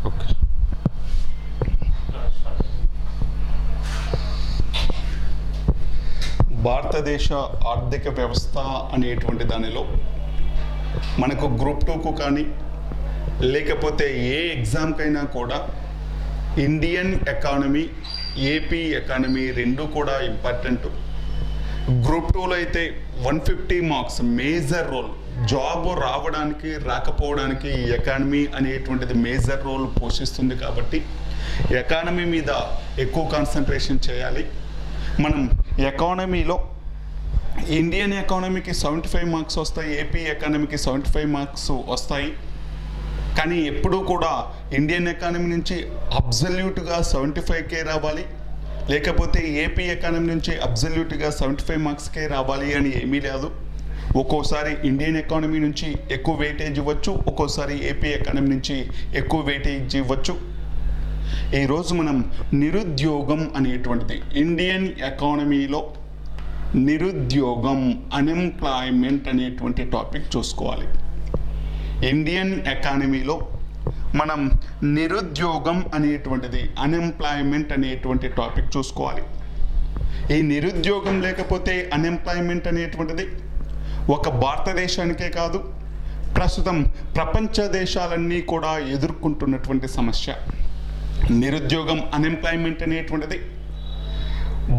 Okay. భారతదేశ ఆర్థిక వ్యవస్థ అనేటువంటి దానిలో మనకు గ్రూప్ 2కు కానీ లేకపోతే ఏ ఎగ్జామ్కైనా కూడా ఇండియన్ ఎకానమీ, ఏపీ ఎకానమీ రెండు కూడా ఇంపార్టెంట్. గ్రూప్ 2లో అయితే 150 మార్క్స్ మేజర్ రోల్, జాబ్ రావడానికి రాకపోవడానికి ఈ ఎకానమీ అనేటువంటిది మేజర్ రోల్ పోషిస్తుంది. కాబట్టి ఎకానమీ మీద ఎక్కువ కాన్సన్ట్రేషన్ చేయాలి. మనం ఎకానమీలో ఇండియన్ ఎకానమీకి 75 మార్క్స్ వస్తాయి, ఏపీ ఎకానమీకి 75 మార్క్స్ వస్తాయి. కానీ ఎప్పుడూ కూడా ఇండియన్ ఎకానమీ నుంచి అబ్జల్యూట్గా 75K రావాలి, లేకపోతే ఏపీ ఎకానమీ నుంచి అబ్జల్యూట్గా 75 మార్క్స్కే రావాలి అని ఏమీ లేదు. ఒక్కోసారి ఇండియన్ ఎకానమీ నుంచి ఎక్కువ వెయిటేజ్ ఇవ్వచ్చు, ఒక్కోసారి ఏపీ ఎకానమీ నుంచి ఎక్కువ వెయిటేజ్ ఇవ్వచ్చు. ఈరోజు మనం నిరుద్యోగం అనేటువంటిది, ఇండియన్ ఎకానమీలో నిరుద్యోగం, అన్ఎంప్లాయ్మెంట్ అనేటువంటి టాపిక్ చూసుకోవాలి. ఇండియన్ ఎకానమీలో మనం నిరుద్యోగం అనేటువంటిది, అన్ఎంప్లాయ్మెంట్ అనేటువంటి టాపిక్ చూసుకోవాలి. ఈ నిరుద్యోగం లేకపోతే అన్ఎంప్లాయ్మెంట్ అనేటువంటిది ఒక భారతదేశానికే కాదు, ప్రస్తుతం ప్రపంచ దేశాలన్నీ కూడా ఎదుర్కొంటున్నటువంటి సమస్య. నిరుద్యోగం, అన్ఎంప్లాయ్మెంట్ అనేటువంటిది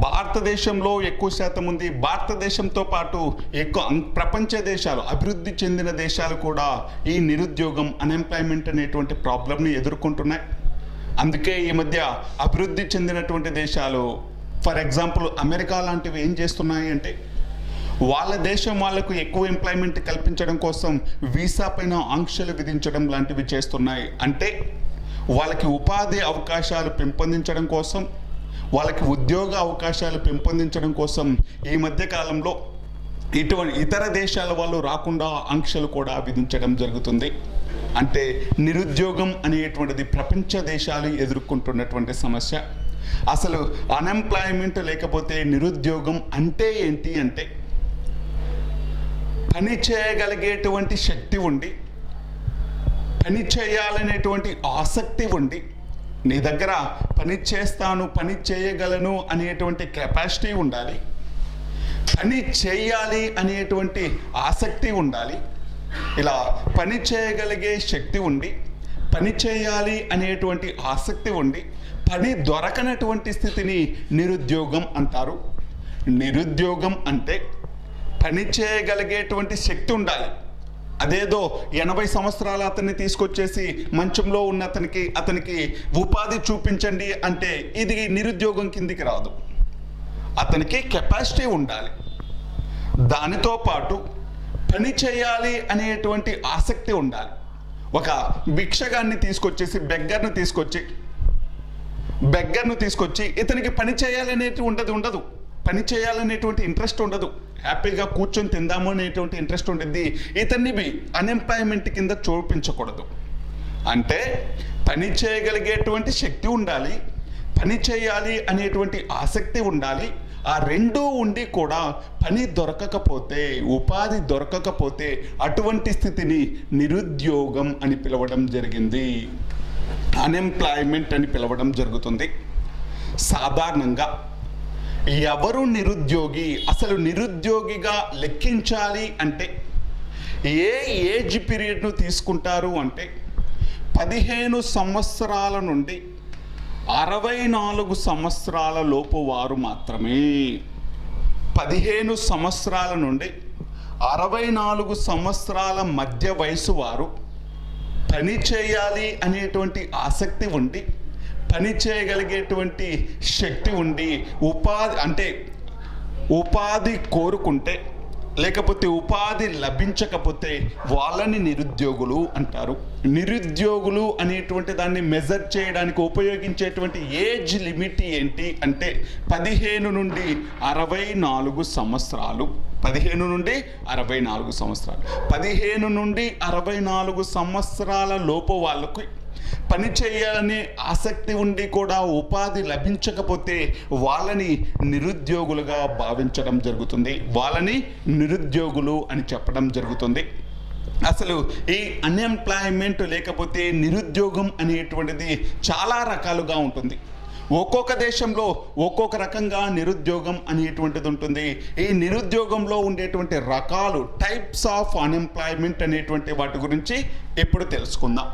భారతదేశంలో ఎక్కువ శాతం ఉంది. భారతదేశంతో పాటు ఎక్కువ ప్రపంచ దేశాలు, అభివృద్ధి చెందిన దేశాలు కూడా ఈ నిరుద్యోగం, అన్ఎంప్లాయ్మెంట్ అనేటువంటి ప్రాబ్లమ్ని ఎదుర్కొంటున్నాయి. అందుకే ఈ మధ్య అభివృద్ధి చెందినటువంటి దేశాలు, ఫర్ ఎగ్జాంపుల్ అమెరికా లాంటివి ఏం చేస్తున్నాయి అంటే, వాళ్ళ దేశం వాళ్ళకు ఎక్కువ ఎంప్లాయ్మెంట్ కల్పించడం కోసం వీసా పైన ఆంక్షలు విధించడం లాంటివి చేస్తున్నాయి. అంటే వాళ్ళకి ఉపాధి అవకాశాలు పెంపొందించడం కోసం, వాళ్ళకి ఉద్యోగ అవకాశాలు పెంపొందించడం కోసం ఈ మధ్య కాలంలో ఇటువంటి ఇతర దేశాల వాళ్ళు రాకుండా ఆంక్షలు కూడా విధించడం జరుగుతుంది. అంటే నిరుద్యోగం అనేటువంటిది ప్రపంచ దేశాలు ఎదుర్కొంటున్నటువంటి సమస్య. అసలు అన్ఎంప్లాయ్మెంట్ లేకపోతే నిరుద్యోగం అంటే ఏంటి అంటే, పని చేయగలిగేటువంటి శక్తి ఉండి, పని చేయాలనేటువంటి ఆసక్తి ఉండి, నీ దగ్గర పని చేస్తాను, పని చేయగలను అనేటువంటి కెపాసిటీ ఉండాలి, పని చేయాలి అనేటువంటి ఆసక్తి ఉండాలి. ఇలా పని చేయగలిగే శక్తి ఉండి, పని చేయాలి అనేటువంటి ఆసక్తి ఉండి, పని దొరకనటువంటి స్థితిని నిరుద్యోగం అంటారు. నిరుద్యోగం అంటే పని చేయగలిగేటువంటి శక్తి ఉండాలి. అదేదో 80 సంవత్సరాల అతన్ని తీసుకొచ్చేసి మంచంలో ఉన్న అతనికి ఉపాధి చూపించండి అంటే ఇది నిరుద్యోగం కిందికి రాదు. అతనికి కెపాసిటీ ఉండాలి. దానితో పాటు పని చేయాలి అనేటువంటి ఆసక్తి ఉండాలి. ఒక భిక్షగాన్ని తీసుకొచ్చేసి బెగ్గర్ను తీసుకొచ్చి ఇతనికి పని చేయాలనేది ఉండదు, పని చేయాలనేటువంటి ఇంట్రెస్ట్ ఉండదు, హ్యాపీగా కూర్చొని తిందాము అనేటువంటి ఇంట్రెస్ట్ ఉంటుంది. ఇతన్ని అన్ఎంప్లాయ్మెంట్ కింద చూపించకూడదు. అంటే పని చేయగలిగేటువంటి శక్తి ఉండాలి, పని చేయాలి అనేటువంటి ఆసక్తి ఉండాలి. ఆ రెండూ ఉండి కూడా పని దొరకకపోతే, ఉపాధి దొరకకపోతే అటువంటి స్థితిని నిరుద్యోగం అని పిలవడం జరిగింది, అన్ఎంప్లాయ్మెంట్ అని పిలవడం జరుగుతుంది. సాధారణంగా ఎవరు నిరుద్యోగి, అసలు నిరుద్యోగిగా లెక్కించాలి అంటే ఏ ఏజ్ పీరియడ్ను తీసుకుంటారు అంటే 15 సంవత్సరాల నుండి 64 సంవత్సరాల లోపు వారు మాత్రమే. 15 సంవత్సరాల నుండి 64 సంవత్సరాల మధ్య వయసు వారు పని చేయాలి అనేటువంటి ఆసక్తి ఉండి, పని చేయగలిగేటువంటి శక్తి ఉండి, ఉపాధి కోరుకుంటే, లేకపోతే ఉపాధి లభించకపోతే వాళ్ళని నిరుద్యోగులు అంటారు. నిరుద్యోగులు అనేటువంటి దాన్ని మెజర్ చేయడానికి ఉపయోగించేటువంటి ఏజ్ లిమిట్ ఏంటి అంటే 15 నుండి 64 సంవత్సరాలు. 15 నుండి 64 సంవత్సరాలు. 15 నుండి 64 సంవత్సరాల లోపు వాళ్ళకు పని చేయాలనే ఆసక్తి ఉండి కూడా ఉపాధి లభించకపోతే వాళ్ళని నిరుద్యోగులుగా భావించడం జరుగుతుంది, వాళ్ళని నిరుద్యోగులు అని చెప్పడం జరుగుతుంది. అసలు ఈ అన్ఎంప్లాయ్మెంట్ లేకపోతే నిరుద్యోగం అనేటువంటిది చాలా రకాలుగా ఉంటుంది. ఒక్కొక్క దేశంలో ఒక్కొక్క రకంగా నిరుద్యోగం అనేటువంటిది ఉంటుంది. ఈ నిరుద్యోగంలో ఉండేటువంటి రకాలు, టైప్స్ ఆఫ్ అన్ఎంప్లాయ్మెంట్ అనేటువంటి వాటి గురించి ఇప్పుడు తెలుసుకుందాం.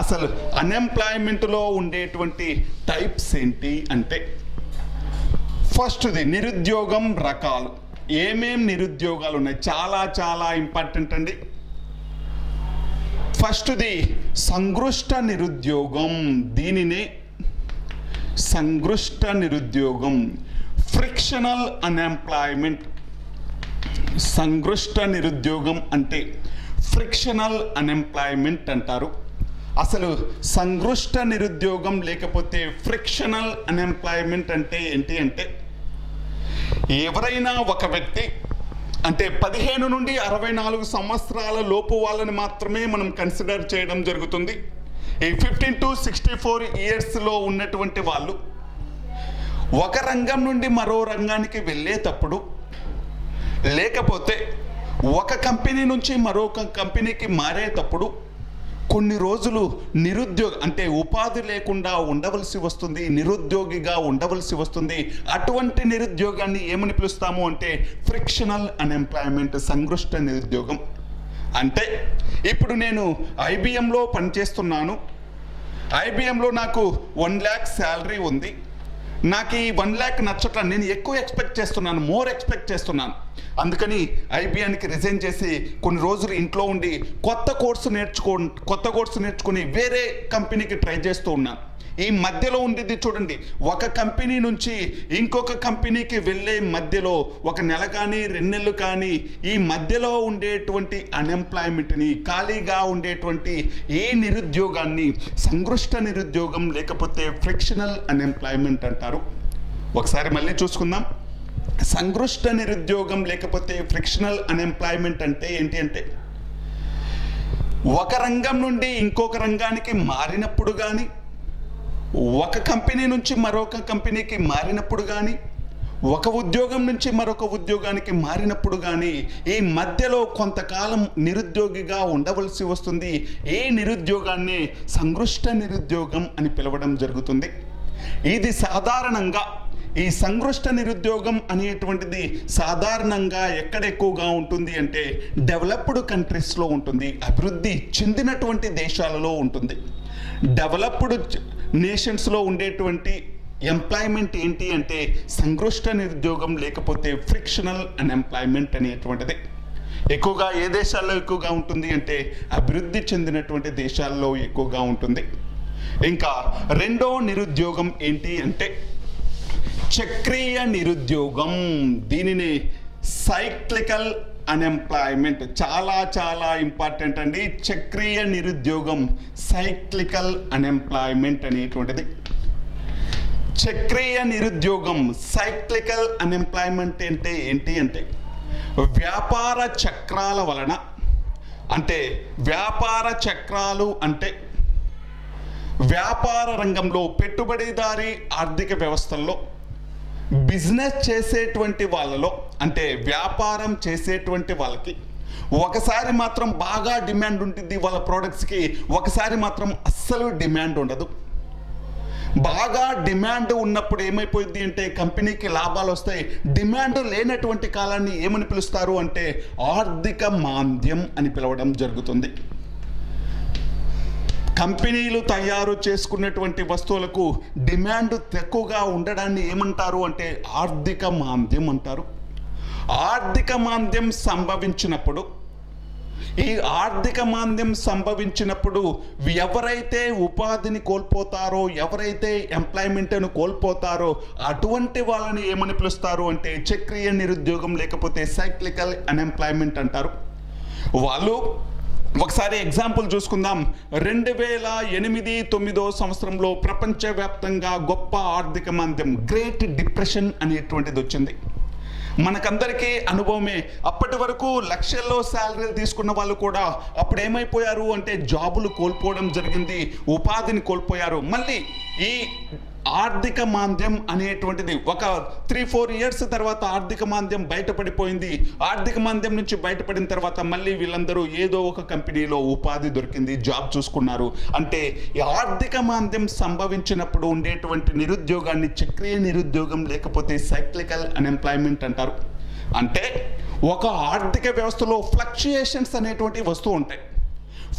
అసలు అన్ఎంప్లాయ్మెంట్లో ఉండేటువంటి టైప్స్ ఏంటి అంటే, ఫస్ట్ది నిరుద్యోగం రకాలు. ఏమేం నిరుద్యోగాలు ఉన్నాయి, చాలా చాలా ఇంపార్టెంట్ అండి. ఫస్ట్ది సంగృష్ట నిరుద్యోగం. దీనినే సంగృష్ట నిరుద్యోగం, ఫ్రిక్షనల్ అన్ఎంప్లాయ్మెంట్. సంగృష్ట నిరుద్యోగం అంటే ఫ్రిక్షనల్ అన్ఎంప్లాయ్మెంట్ అంటారు. అసలు సంగృష్ట నిరుద్యోగం లేకపోతే ఫ్రిక్షనల్ అన్ఎంప్లాయ్మెంట్ అంటే ఏంటి అంటే, ఎవరైనా ఒక వ్యక్తి అంటే 15 నుండి 64 సంవత్సరాల లోపు వాళ్ళని మాత్రమే మనం కన్సిడర్ చేయడం జరుగుతుంది. ఈ 15 to 64 ఇయర్స్లో ఉన్నటువంటి వాళ్ళు ఒక రంగం నుండి మరో రంగానికి వెళ్ళేటప్పుడు, లేకపోతే ఒక కంపెనీ నుంచి మరొక కంపెనీకి మారేటప్పుడు కొన్ని రోజులు అంటే ఉపాధి లేకుండా ఉండవలసి వస్తుంది, నిరుద్యోగిగా ఉండవలసి వస్తుంది. అటువంటి నిరుద్యోగాన్ని ఏమని పిలుస్తాము అంటే ఫ్రిక్షనల్ అన్ఎంప్లాయ్మెంట్, సంగృష్ట నిరుద్యోగం. అంటే ఇప్పుడు నేను ఐబిఎంలో పనిచేస్తున్నాను. ఐబిఎంలో నాకు 1 lakh శాలరీ ఉంది. నాకు ఈ 1 lakh నచ్చట్లా, నేను ఎక్కువ ఎక్స్పెక్ట్ చేస్తున్నాను, మోర్ ఎక్స్పెక్ట్ చేస్తున్నాను. అందుకని ఐబిఎన్కి రిజైన్ చేసి కొన్ని రోజులు ఇంట్లో ఉండి కొత్త కోర్సు నేర్చుకొని వేరే కంపెనీకి ట్రై చేస్తూ ఉన్నాను. ఈ మధ్యలో ఉండేది చూడండి, ఒక కంపెనీ నుంచి ఇంకొక కంపెనీకి వెళ్ళే మధ్యలో 1 నెల కానీ 2 నెలలు కానీ ఈ మధ్యలో ఉండేటువంటి అన్ఎంప్లాయ్మెంట్ని, ఖాళీగా ఉండేటువంటి ఈ నిరుద్యోగాన్ని సంగృష్ట నిరుద్యోగం లేకపోతే ఫ్రిక్షనల్ అన్ఎంప్లాయ్మెంట్ అంటారు. ఒకసారి మళ్ళీ చూసుకుందాం. సంగృష్ట నిరుద్యోగం లేకపోతే ఫ్రిక్షనల్ అన్ఎంప్లాయ్మెంట్ అంటే ఏంటి అంటే, ఒక రంగం నుండి ఇంకొక రంగానికి మారినప్పుడు కానీ, ఒక కంపెనీ నుంచి మరొక కంపెనీకి మారినప్పుడు కానీ, ఒక ఉద్యోగం నుంచి మరొక ఉద్యోగానికి మారినప్పుడు కానీ ఈ మధ్యలో కొంతకాలం నిరుద్యోగిగా ఉండవలసి వస్తుంది. ఈ నిరుద్యోగాన్ని సంగృష్ట నిరుద్యోగం అని పిలవడం జరుగుతుంది. ఇది సాధారణంగా ఈ సంగృష్ట నిరుద్యోగం అనేటువంటిది సాధారణంగా ఎక్కడ ఎక్కువగా ఉంటుంది అంటే డెవలప్డ్ కంట్రీస్లో ఉంటుంది, అభివృద్ధి చెందినటువంటి దేశాలలో ఉంటుంది. డెవలప్డ్ నేషన్స్లో ఉండేటువంటి ఎంప్లాయ్మెంట్ ఏంటి అంటే సంగృష్ట నిరుద్యోగం లేకపోతే ఫ్రిక్షనల్ అన్ఎంప్లాయ్మెంట్ అనేటువంటిది. ఎక్కువగా ఏ దేశాల్లో ఎక్కువగా ఉంటుంది అంటే అభివృద్ధి చెందినటువంటి దేశాల్లో ఎక్కువగా ఉంటుంది. ఇంకా రెండో నిరుద్యోగం ఏంటి అంటే చక్రీయ నిరుద్యోగం. దీనిని సైక్లికల్ అన్ఎంప్లాయ్మెంట్, చాలా చాలా ఇంపార్టెంట్ అండి. చక్రీయ నిరుద్యోగం, సైక్లికల్ అన్ఎంప్లాయ్మెంట్ అనేటువంటిది. చక్రీయ నిరుద్యోగం, సైక్లికల్ అన్ఎంప్లాయ్మెంట్ అంటే ఏంటి అంటే వ్యాపార చక్రాల వలన, అంటే వ్యాపార చక్రాలు అంటే వ్యాపార రంగంలో పెట్టుబడిదారీ ఆర్థిక వ్యవస్థల్లో బిజినెస్ చేసేటువంటి వాళ్ళలో, అంటే వ్యాపారం చేసేటువంటి వాళ్ళకి ఒకసారి మాత్రం బాగా డిమాండ్ ఉంటుంది వాళ్ళ ప్రోడక్ట్స్కి, ఒకసారి మాత్రం అస్సలు డిమాండ్ ఉండదు. బాగా డిమాండ్ ఉన్నప్పుడు ఏమైపోయింది అంటే కంపెనీకి లాభాలు వస్తాయి. డిమాండ్ లేనటువంటి కాలాన్ని ఏమని పిలుస్తారు అంటే ఆర్థిక మాంద్యం అని పిలవడం జరుగుతుంది. కంపెనీలు తయారు చేసుకున్నటువంటి వస్తువులకు డిమాండ్ తక్కువగా ఉండడాన్ని ఏమంటారు అంటే ఆర్థిక మాంద్యం అంటారు. ఆర్థిక మాంద్యం సంభవించినప్పుడు, ఈ ఆర్థిక మాంద్యం సంభవించినప్పుడు ఎవరైతే ఉపాధిని కోల్పోతారో, ఎవరైతే ఎంప్లాయ్మెంట్ను కోల్పోతారో అటువంటి వాళ్ళని ఏమని పిలుస్తారు అంటే చక్రీయ నిరుద్యోగం లేకపోతే సైక్లికల్ అన్ఎంప్లాయ్మెంట్ అంటారు. వాళ్ళు ఒకసారి ఎగ్జాంపుల్ చూసుకుందాం. 2008-9 సంవత్సరంలో ప్రపంచవ్యాప్తంగా గొప్ప ఆర్థిక మాంద్యం, గ్రేట్ డిప్రెషన్ అనేటువంటిది వచ్చింది. మనకందరికీ అనుభవమే. అప్పటి వరకు లక్షల్లో శాలరీలు తీసుకున్న వాళ్ళు కూడా అప్పుడు ఏమైపోయారు అంటే జాబులు కోల్పోవడం జరిగింది, ఉపాధిని కోల్పోయారు. మళ్ళీ ఈ ఆర్థిక మాంద్యం అనేటువంటిది ఒక 3-4 ఇయర్స్ తర్వాత ఆర్థిక మాంద్యం బయటపడిపోయింది. ఆర్థిక మాంద్యం నుంచి బయటపడిన తర్వాత మళ్ళీ వీళ్ళందరూ ఏదో ఒక కంపెనీలో ఉపాధి దొరికింది, జాబ్ చూసుకున్నారు. అంటే ఈ ఆర్థిక మాంద్యం సంభవించినప్పుడు ఉండేటువంటి నిరుద్యోగాన్ని చక్రీయ నిరుద్యోగం లేకపోతే సైక్లికల్ అన్ఎంప్లాయ్మెంట్ అంటారు. అంటే ఒక ఆర్థిక వ్యవస్థలో ఫ్లక్చుయేషన్స్ అనేటువంటివి వస్తూ ఉంటాయి.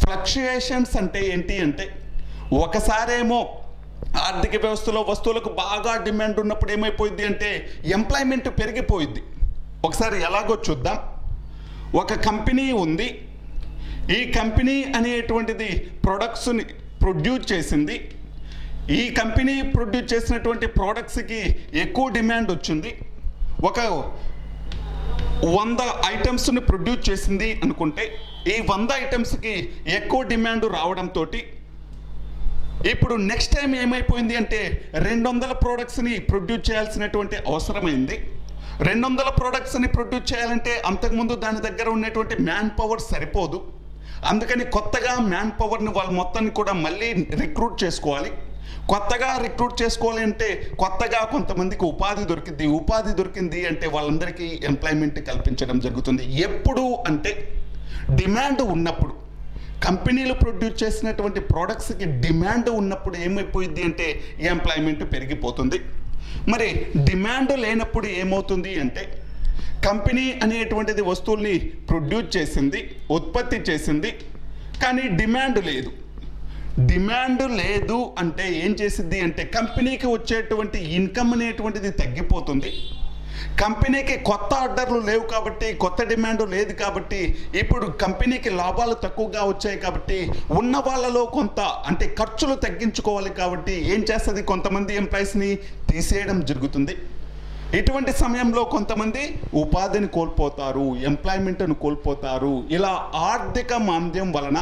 ఫ్లక్చుయేషన్స్ అంటే ఏంటి అంటే ఒకసారేమో ఆర్థిక వ్యవస్థలో వస్తువులకు బాగా డిమాండ్ ఉన్నప్పుడు ఏమైపోయింది అంటే ఎంప్లాయ్మెంట్ పెరిగిపోయింది. ఒకసారి ఎలాగో చూద్దాం. ఒక కంపెనీ ఉంది. ఈ కంపెనీ అనేటువంటిది ప్రొడక్ట్స్ని ప్రొడ్యూస్ చేసింది. ఈ కంపెనీ ప్రొడ్యూస్ చేసినటువంటి ప్రోడక్ట్స్కి ఎక్కువ డిమాండ్ వచ్చింది. ఒక 100 ఐటమ్స్ని ప్రొడ్యూస్ చేసింది అనుకుంటే ఈ 100 ఐటమ్స్కి ఎక్కువ డిమాండ్ రావడంతో ఇప్పుడు నెక్స్ట్ టైం ఏమైపోయింది అంటే 200 ప్రోడక్ట్స్ని ప్రొడ్యూస్ చేయాల్సినటువంటి అవసరమైంది. 200 ప్రోడక్ట్స్ని ప్రొడ్యూస్ చేయాలంటే అంతకుముందు దాని దగ్గర ఉన్నటువంటి మ్యాన్ పవర్ సరిపోదు. అందుకని కొత్తగా మ్యాన్ పవర్ని వాళ్ళు మొత్తాన్ని కూడా మళ్ళీ రిక్రూట్ చేసుకోవాలి. కొత్తగా రిక్రూట్ చేసుకోవాలి అంటే కొత్తగా కొంతమందికి ఉపాధి దొరికింది అంటే వాళ్ళందరికీ ఎంప్లాయ్మెంట్ కల్పించడం జరుగుతుంది. ఎప్పుడు అంటే డిమాండ్ ఉన్నప్పుడు, కంపెనీలు ప్రొడ్యూస్ చేసినటువంటి ప్రోడక్ట్స్కి డిమాండ్ ఉన్నప్పుడు ఏమైపోయింది అంటే ఎంప్లాయ్మెంట్ పెరిగిపోతుంది. మరి డిమాండ్ లేనప్పుడు ఏమవుతుంది అంటే కంపెనీ అనేటువంటిది వస్తువుల్ని ప్రొడ్యూస్ చేసింది, ఉత్పత్తి చేసింది, కానీ డిమాండ్ లేదు. డిమాండ్ లేదు అంటే ఏం చేసింది అంటే కంపెనీకి వచ్చేటువంటి ఇన్కమ్ అనేటువంటిది తగ్గిపోతుంది. కంపెనీకి కొత్త ఆర్డర్లు లేవు కాబట్టి, కొత్త డిమాండ్ లేదు కాబట్టి ఇప్పుడు కంపెనీకి లాభాలు తక్కువగా వచ్చాయి కాబట్టి ఉన్న వాళ్ళలో కొంత అంటే ఖర్చులు తగ్గించుకోవాలి కాబట్టి ఏం చేస్తుంది, కొంతమంది ఎంప్లాయీస్ని తీసేయడం జరుగుతుంది. ఇటువంటి సమయంలో కొంతమంది ఉపాధిని కోల్పోతారు, ఎంప్లాయ్మెంట్ను కోల్పోతారు. ఇలా ఆర్థిక మాంద్యం వలన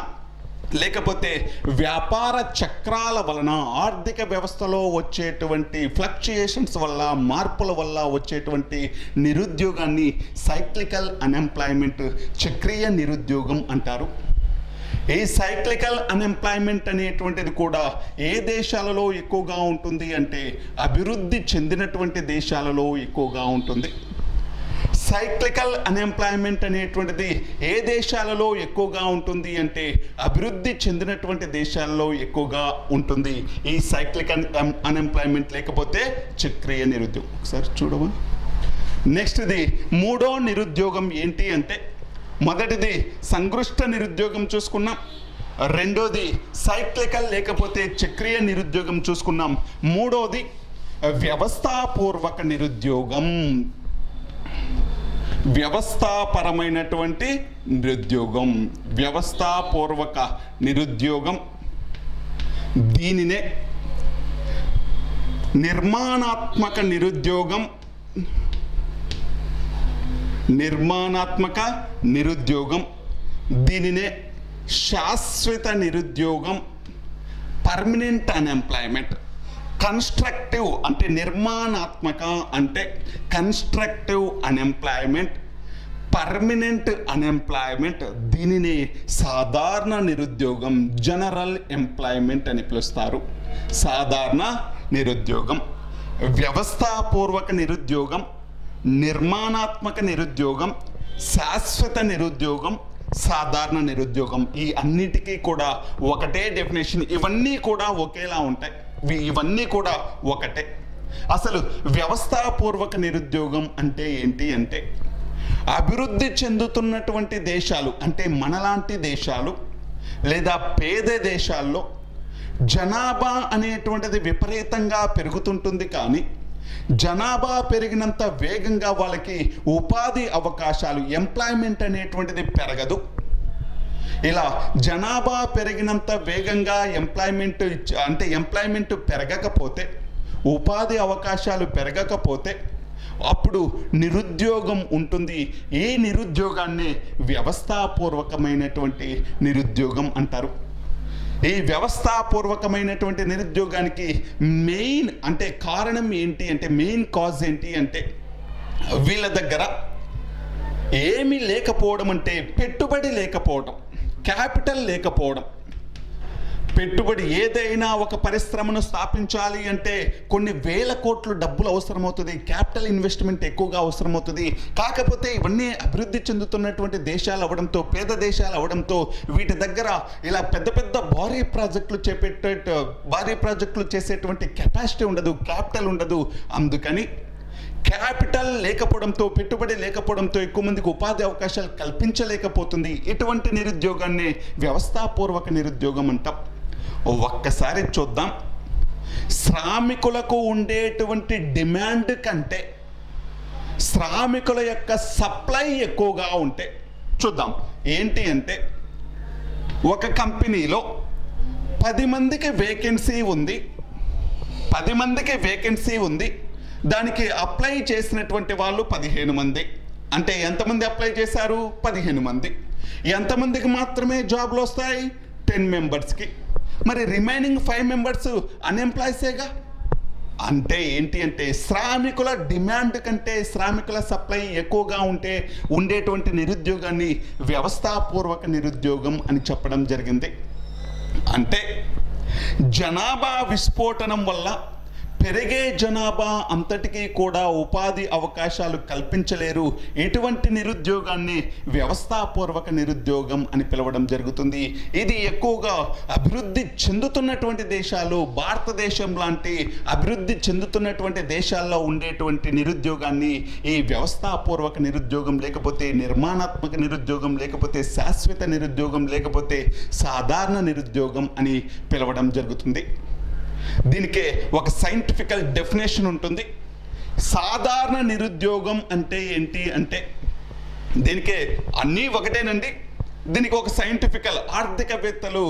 లేకపోతే వ్యాపార చక్రాల వలన ఆర్థిక వ్యవస్థలో వచ్చేటువంటి ఫ్లక్చుయేషన్స్ వల్ల, మార్పుల వల్ల వచ్చేటువంటి నిరుద్యోగాన్ని సైక్లికల్ అన్ఎంప్లాయ్మెంట్, చక్రీయ నిరుద్యోగం అంటారు. ఈ సైక్లికల్ అన్ఎంప్లాయ్మెంట్ అనేటువంటిది కూడా ఏ దేశాలలో ఎక్కువగా ఉంటుంది అంటే అభివృద్ధి చెందినటువంటి దేశాలలో ఎక్కువగా ఉంటుంది. సైక్లికల్ అన్ఎంప్లాయ్మెంట్ అనేటువంటిది ఏ దేశాలలో ఎక్కువగా ఉంటుంది అంటే అభివృద్ధి చెందినటువంటి దేశాల్లో ఎక్కువగా ఉంటుంది ఈ సైక్లికల్ అన్ఎంప్లాయ్మెంట్ లేకపోతే చక్రీయ నిరుద్యోగం. ఒకసారి చూడమా. నెక్స్ట్ది మూడో నిరుద్యోగం ఏంటి అంటే మొదటిది సంగృష్ట నిరుద్యోగం చూసుకున్నాం, రెండోది సైక్లికల్ లేకపోతే చక్రీయ నిరుద్యోగం చూసుకున్నాం, మూడోది వ్యవస్థాపూర్వక నిరుద్యోగం, వ్యవస్థాపరమైనటువంటి నిరుద్యోగం, వ్యవస్థాపూర్వక నిరుద్యోగం. దీనినే నిర్మాణాత్మక నిరుద్యోగం, దీనినే శాశ్వత నిరుద్యోగం, పర్మనెంట్ అన్ఎంప్లాయ్మెంట్. కన్స్ట్రక్టివ్ అంటే నిర్మాణాత్మక అంటే కన్స్ట్రక్టివ్ అన్ఎంప్లాయ్మెంట్, పర్మనెంట్ అన్ఎంప్లాయ్మెంట్. దీనిని సాధారణ నిరుద్యోగం, జనరల్ ఎంప్లాయ్మెంట్ అని పిలుస్తారు. సాధారణ నిరుద్యోగం, వ్యవస్థాపూర్వక నిరుద్యోగం, నిర్మాణాత్మక నిరుద్యోగం, శాశ్వత నిరుద్యోగం, సాధారణ నిరుద్యోగం. ఈ అన్నిటికీ కూడా ఒకటే డెఫినేషన్. ఇవన్నీ కూడా ఒకేలా ఉంటాయి, ఇవన్నీ కూడా ఒకటే. అసలు వ్యవస్థాపూర్వక నిరుద్యోగం అంటే ఏంటి అంటే అభివృద్ధి చెందుతున్నటువంటి దేశాలు అంటే మనలాంటి దేశాలు లేదా పేద దేశాల్లో జనాభా అనేటువంటిది విపరీతంగా పెరుగుతుంటుంది, కానీ జనాభా పెరిగినంత వేగంగా వాళ్ళకి ఉపాధి అవకాశాలు, ఎంప్లాయ్మెంట్ అనేటువంటిది పెరగదు. ఇలా జనాభా పెరిగినంత వేగంగా ఎంప్లాయ్మెంట్ పెరగకపోతే, ఉపాధి అవకాశాలు పెరగకపోతే అప్పుడు నిరుద్యోగం ఉంటుంది. ఈ నిరుద్యోగాన్ని వ్యవస్థాపూర్వకమైనటువంటి నిరుద్యోగం అంటారు. ఈ వ్యవస్థాపూర్వకమైనటువంటి నిరుద్యోగానికి మెయిన్ అంటే కారణం ఏంటి అంటే మెయిన్ కాజ్ ఏంటి అంటే వీళ్ళ దగ్గర ఏమీ లేకపోవడం, అంటే పెట్టుబడి లేకపోవడం, క్యాపిటల్ లేకపోవడం. పెట్టుబడి ఏదైనా ఒక పరిశ్రమను స్థాపించాలి అంటే కొన్ని వేల కోట్లు డబ్బులు అవసరమవుతుంది, క్యాపిటల్ ఇన్వెస్ట్మెంట్ ఎక్కువగా అవసరమవుతుంది. కాకపోతే ఇవన్నీ అభివృద్ధి చెందుతున్నటువంటి దేశాలు అవడంతో, పేద దేశాలు అవడంతో వీటి దగ్గర ఇలా పెద్ద పెద్ద భారీ ప్రాజెక్టులు చేసేటువంటి కెపాసిటీ ఉండదు, క్యాపిటల్ ఉండదు. అందుకని క్యాపిటల్ లేకపోవడంతో, పెట్టుబడి లేకపోవడంతో ఎక్కువ మందికి ఉపాధి అవకాశాలు కల్పించలేకపోతుంది. ఇటువంటి నిరుద్యోగాన్ని వ్యవస్థాపూర్వక నిరుద్యోగం అంటాం. ఒక్కసారి చూద్దాం, శ్రామికులకు ఉండేటువంటి డిమాండ్ కంటే శ్రామికుల యొక్క సప్లై ఎక్కువగా ఉంటే చూద్దాం. ఏంటి అంటే, ఒక కంపెనీలో 10 మందికి వేకెన్సీ ఉంది, 10 మందికి వేకెన్సీ ఉంది, దానికి అప్లై చేసినటువంటి వాళ్ళు 15 మంది. అంటే ఎంతమంది అప్లై చేశారు? 15 మంది. ఎంతమందికి మాత్రమే జాబ్లు వస్తాయి? 10 మెంబర్స్కి. మరి రిమైనింగ్ 5 మెంబర్స్ అన్ఎంప్లాయ్సేగా. అంటే ఏంటి అంటే, శ్రామికుల డిమాండ్ కంటే శ్రామికుల సప్లై ఎక్కువగా ఉంటే ఉండేటువంటి నిరుద్యోగాన్ని వ్యవస్థాపూర్వక నిరుద్యోగం అని చెప్పడం జరిగింది. అంటే జనాభా విస్ఫోటనం వల్ల పెరిగే జనాభా అంతటికీ కూడా ఉపాధి అవకాశాలు కల్పించలేరు. ఇటువంటి నిరుద్యోగాన్ని వ్యవస్థాపూర్వక నిరుద్యోగం అని పిలవడం జరుగుతుంది. ఇది ఎక్కువగా అభివృద్ధి చెందుతున్నటువంటి దేశాలు, భారతదేశం లాంటి అభివృద్ధి చెందుతున్నటువంటి దేశాల్లో ఉండేటువంటి నిరుద్యోగాన్ని ఈ వ్యవస్థాపూర్వక నిరుద్యోగం, లేకపోతే నిర్మాణాత్మక నిరుద్యోగం, లేకపోతే శాశ్వత నిరుద్యోగం, లేకపోతే సాధారణ నిరుద్యోగం అని పిలవడం జరుగుతుంది. దీనికే ఒక సైంటిఫికల్ డెఫినేషన్ ఉంటుంది. సాధారణ నిరుద్యోగం అంటే ఏంటి అంటే, దీనికే అన్నీ ఒకటేనండి. దీనికి ఒక సైంటిఫికల్, ఆర్థికవేత్తలు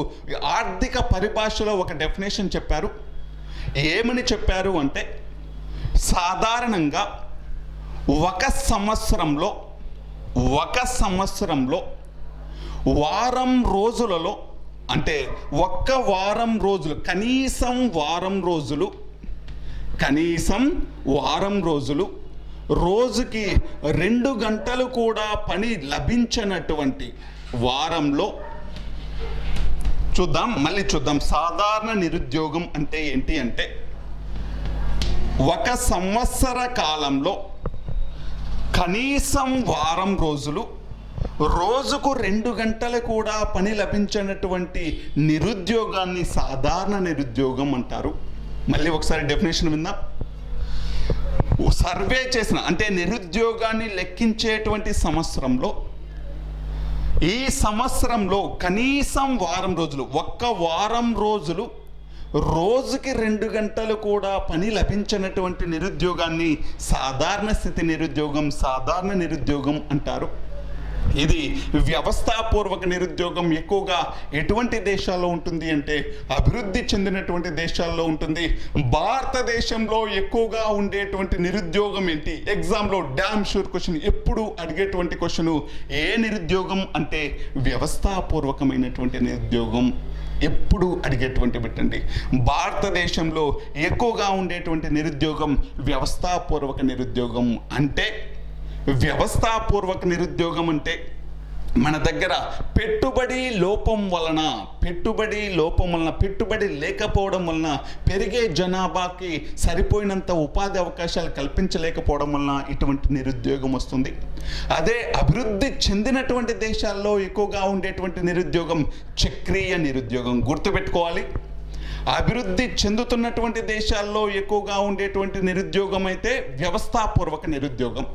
ఆర్థిక పరిభాషలో ఒక డెఫినేషన్ చెప్పారు. ఏమని చెప్పారు అంటే, సాధారణంగా ఒక సంవత్సరంలో వారం రోజులలో, అంటే ఒక్క వారం రోజులు, కనీసం వారం రోజులు, రోజుకి 2 గంటలు కూడా పని లభించినటువంటి వారంలో మళ్ళీ చూద్దాం. సాధారణ నిరుద్యోగం అంటే ఏంటి అంటే, ఒక సంవత్సర కాలంలో కనీసం వారం రోజులు, రోజుకు 2 గంటలు కూడా పని లభించినటువంటి నిరుద్యోగాన్ని సాధారణ నిరుద్యోగం అంటారు. మళ్ళీ ఒకసారి డెఫినేషన్ విందాం. సర్వే చేసిన, అంటే నిరుద్యోగాన్ని లెక్కించేటువంటి సంవత్సరంలో, ఈ సంవత్సరంలో కనీసం వారం రోజులు, ఒక్క వారం రోజులు, రోజుకి 2 గంటలు కూడా పని లభించినటువంటి నిరుద్యోగాన్ని సాధారణ స్థితి నిరుద్యోగం, సాధారణ నిరుద్యోగం అంటారు. ఇది వ్యవస్థాపూర్వక నిరుద్యోగం ఎక్కువగా ఎటువంటి దేశాల్లో ఉంటుంది అంటే, అభివృద్ధి చెందినటువంటి దేశాల్లో ఉంటుంది. భారతదేశంలో ఎక్కువగా ఉండేటువంటి నిరుద్యోగం ఏంటి? ఎగ్జామ్లో డ్యామ్ షూర్ క్వశ్చన్, ఎప్పుడు అడిగేటువంటి క్వశ్చన్, ఏ నిరుద్యోగం అంటే వ్యవస్థాపూర్వకమైనటువంటి నిరుద్యోగం ఎప్పుడు అడిగేటువంటి పెట్టండి. భారతదేశంలో ఎక్కువగా ఉండేటువంటి నిరుద్యోగం వ్యవస్థాపూర్వక నిరుద్యోగం. అంటే వ్యవస్థాపూర్వక నిరుద్యోగం అంటే మన దగ్గర పెట్టుబడి లోపం వలన, పెట్టుబడి లేకపోవడం వలన, పెరిగే జనాభాకి సరిపోయినంత ఉపాధి అవకాశాలు కల్పించలేకపోవడం వలన ఇటువంటి నిరుద్యోగం వస్తుంది. అదే అభివృద్ధి చెందినటువంటి దేశాల్లో ఎక్కువగా ఉండేటువంటి నిరుద్యోగం చక్రీయ నిరుద్యోగం. గుర్తుపెట్టుకోవాలి, అభివృద్ధి చెందుతున్నటువంటి దేశాల్లో ఎక్కువగా ఉండేటువంటి నిరుద్యోగం అయితే వ్యవస్థాపూర్వక నిరుద్యోగం.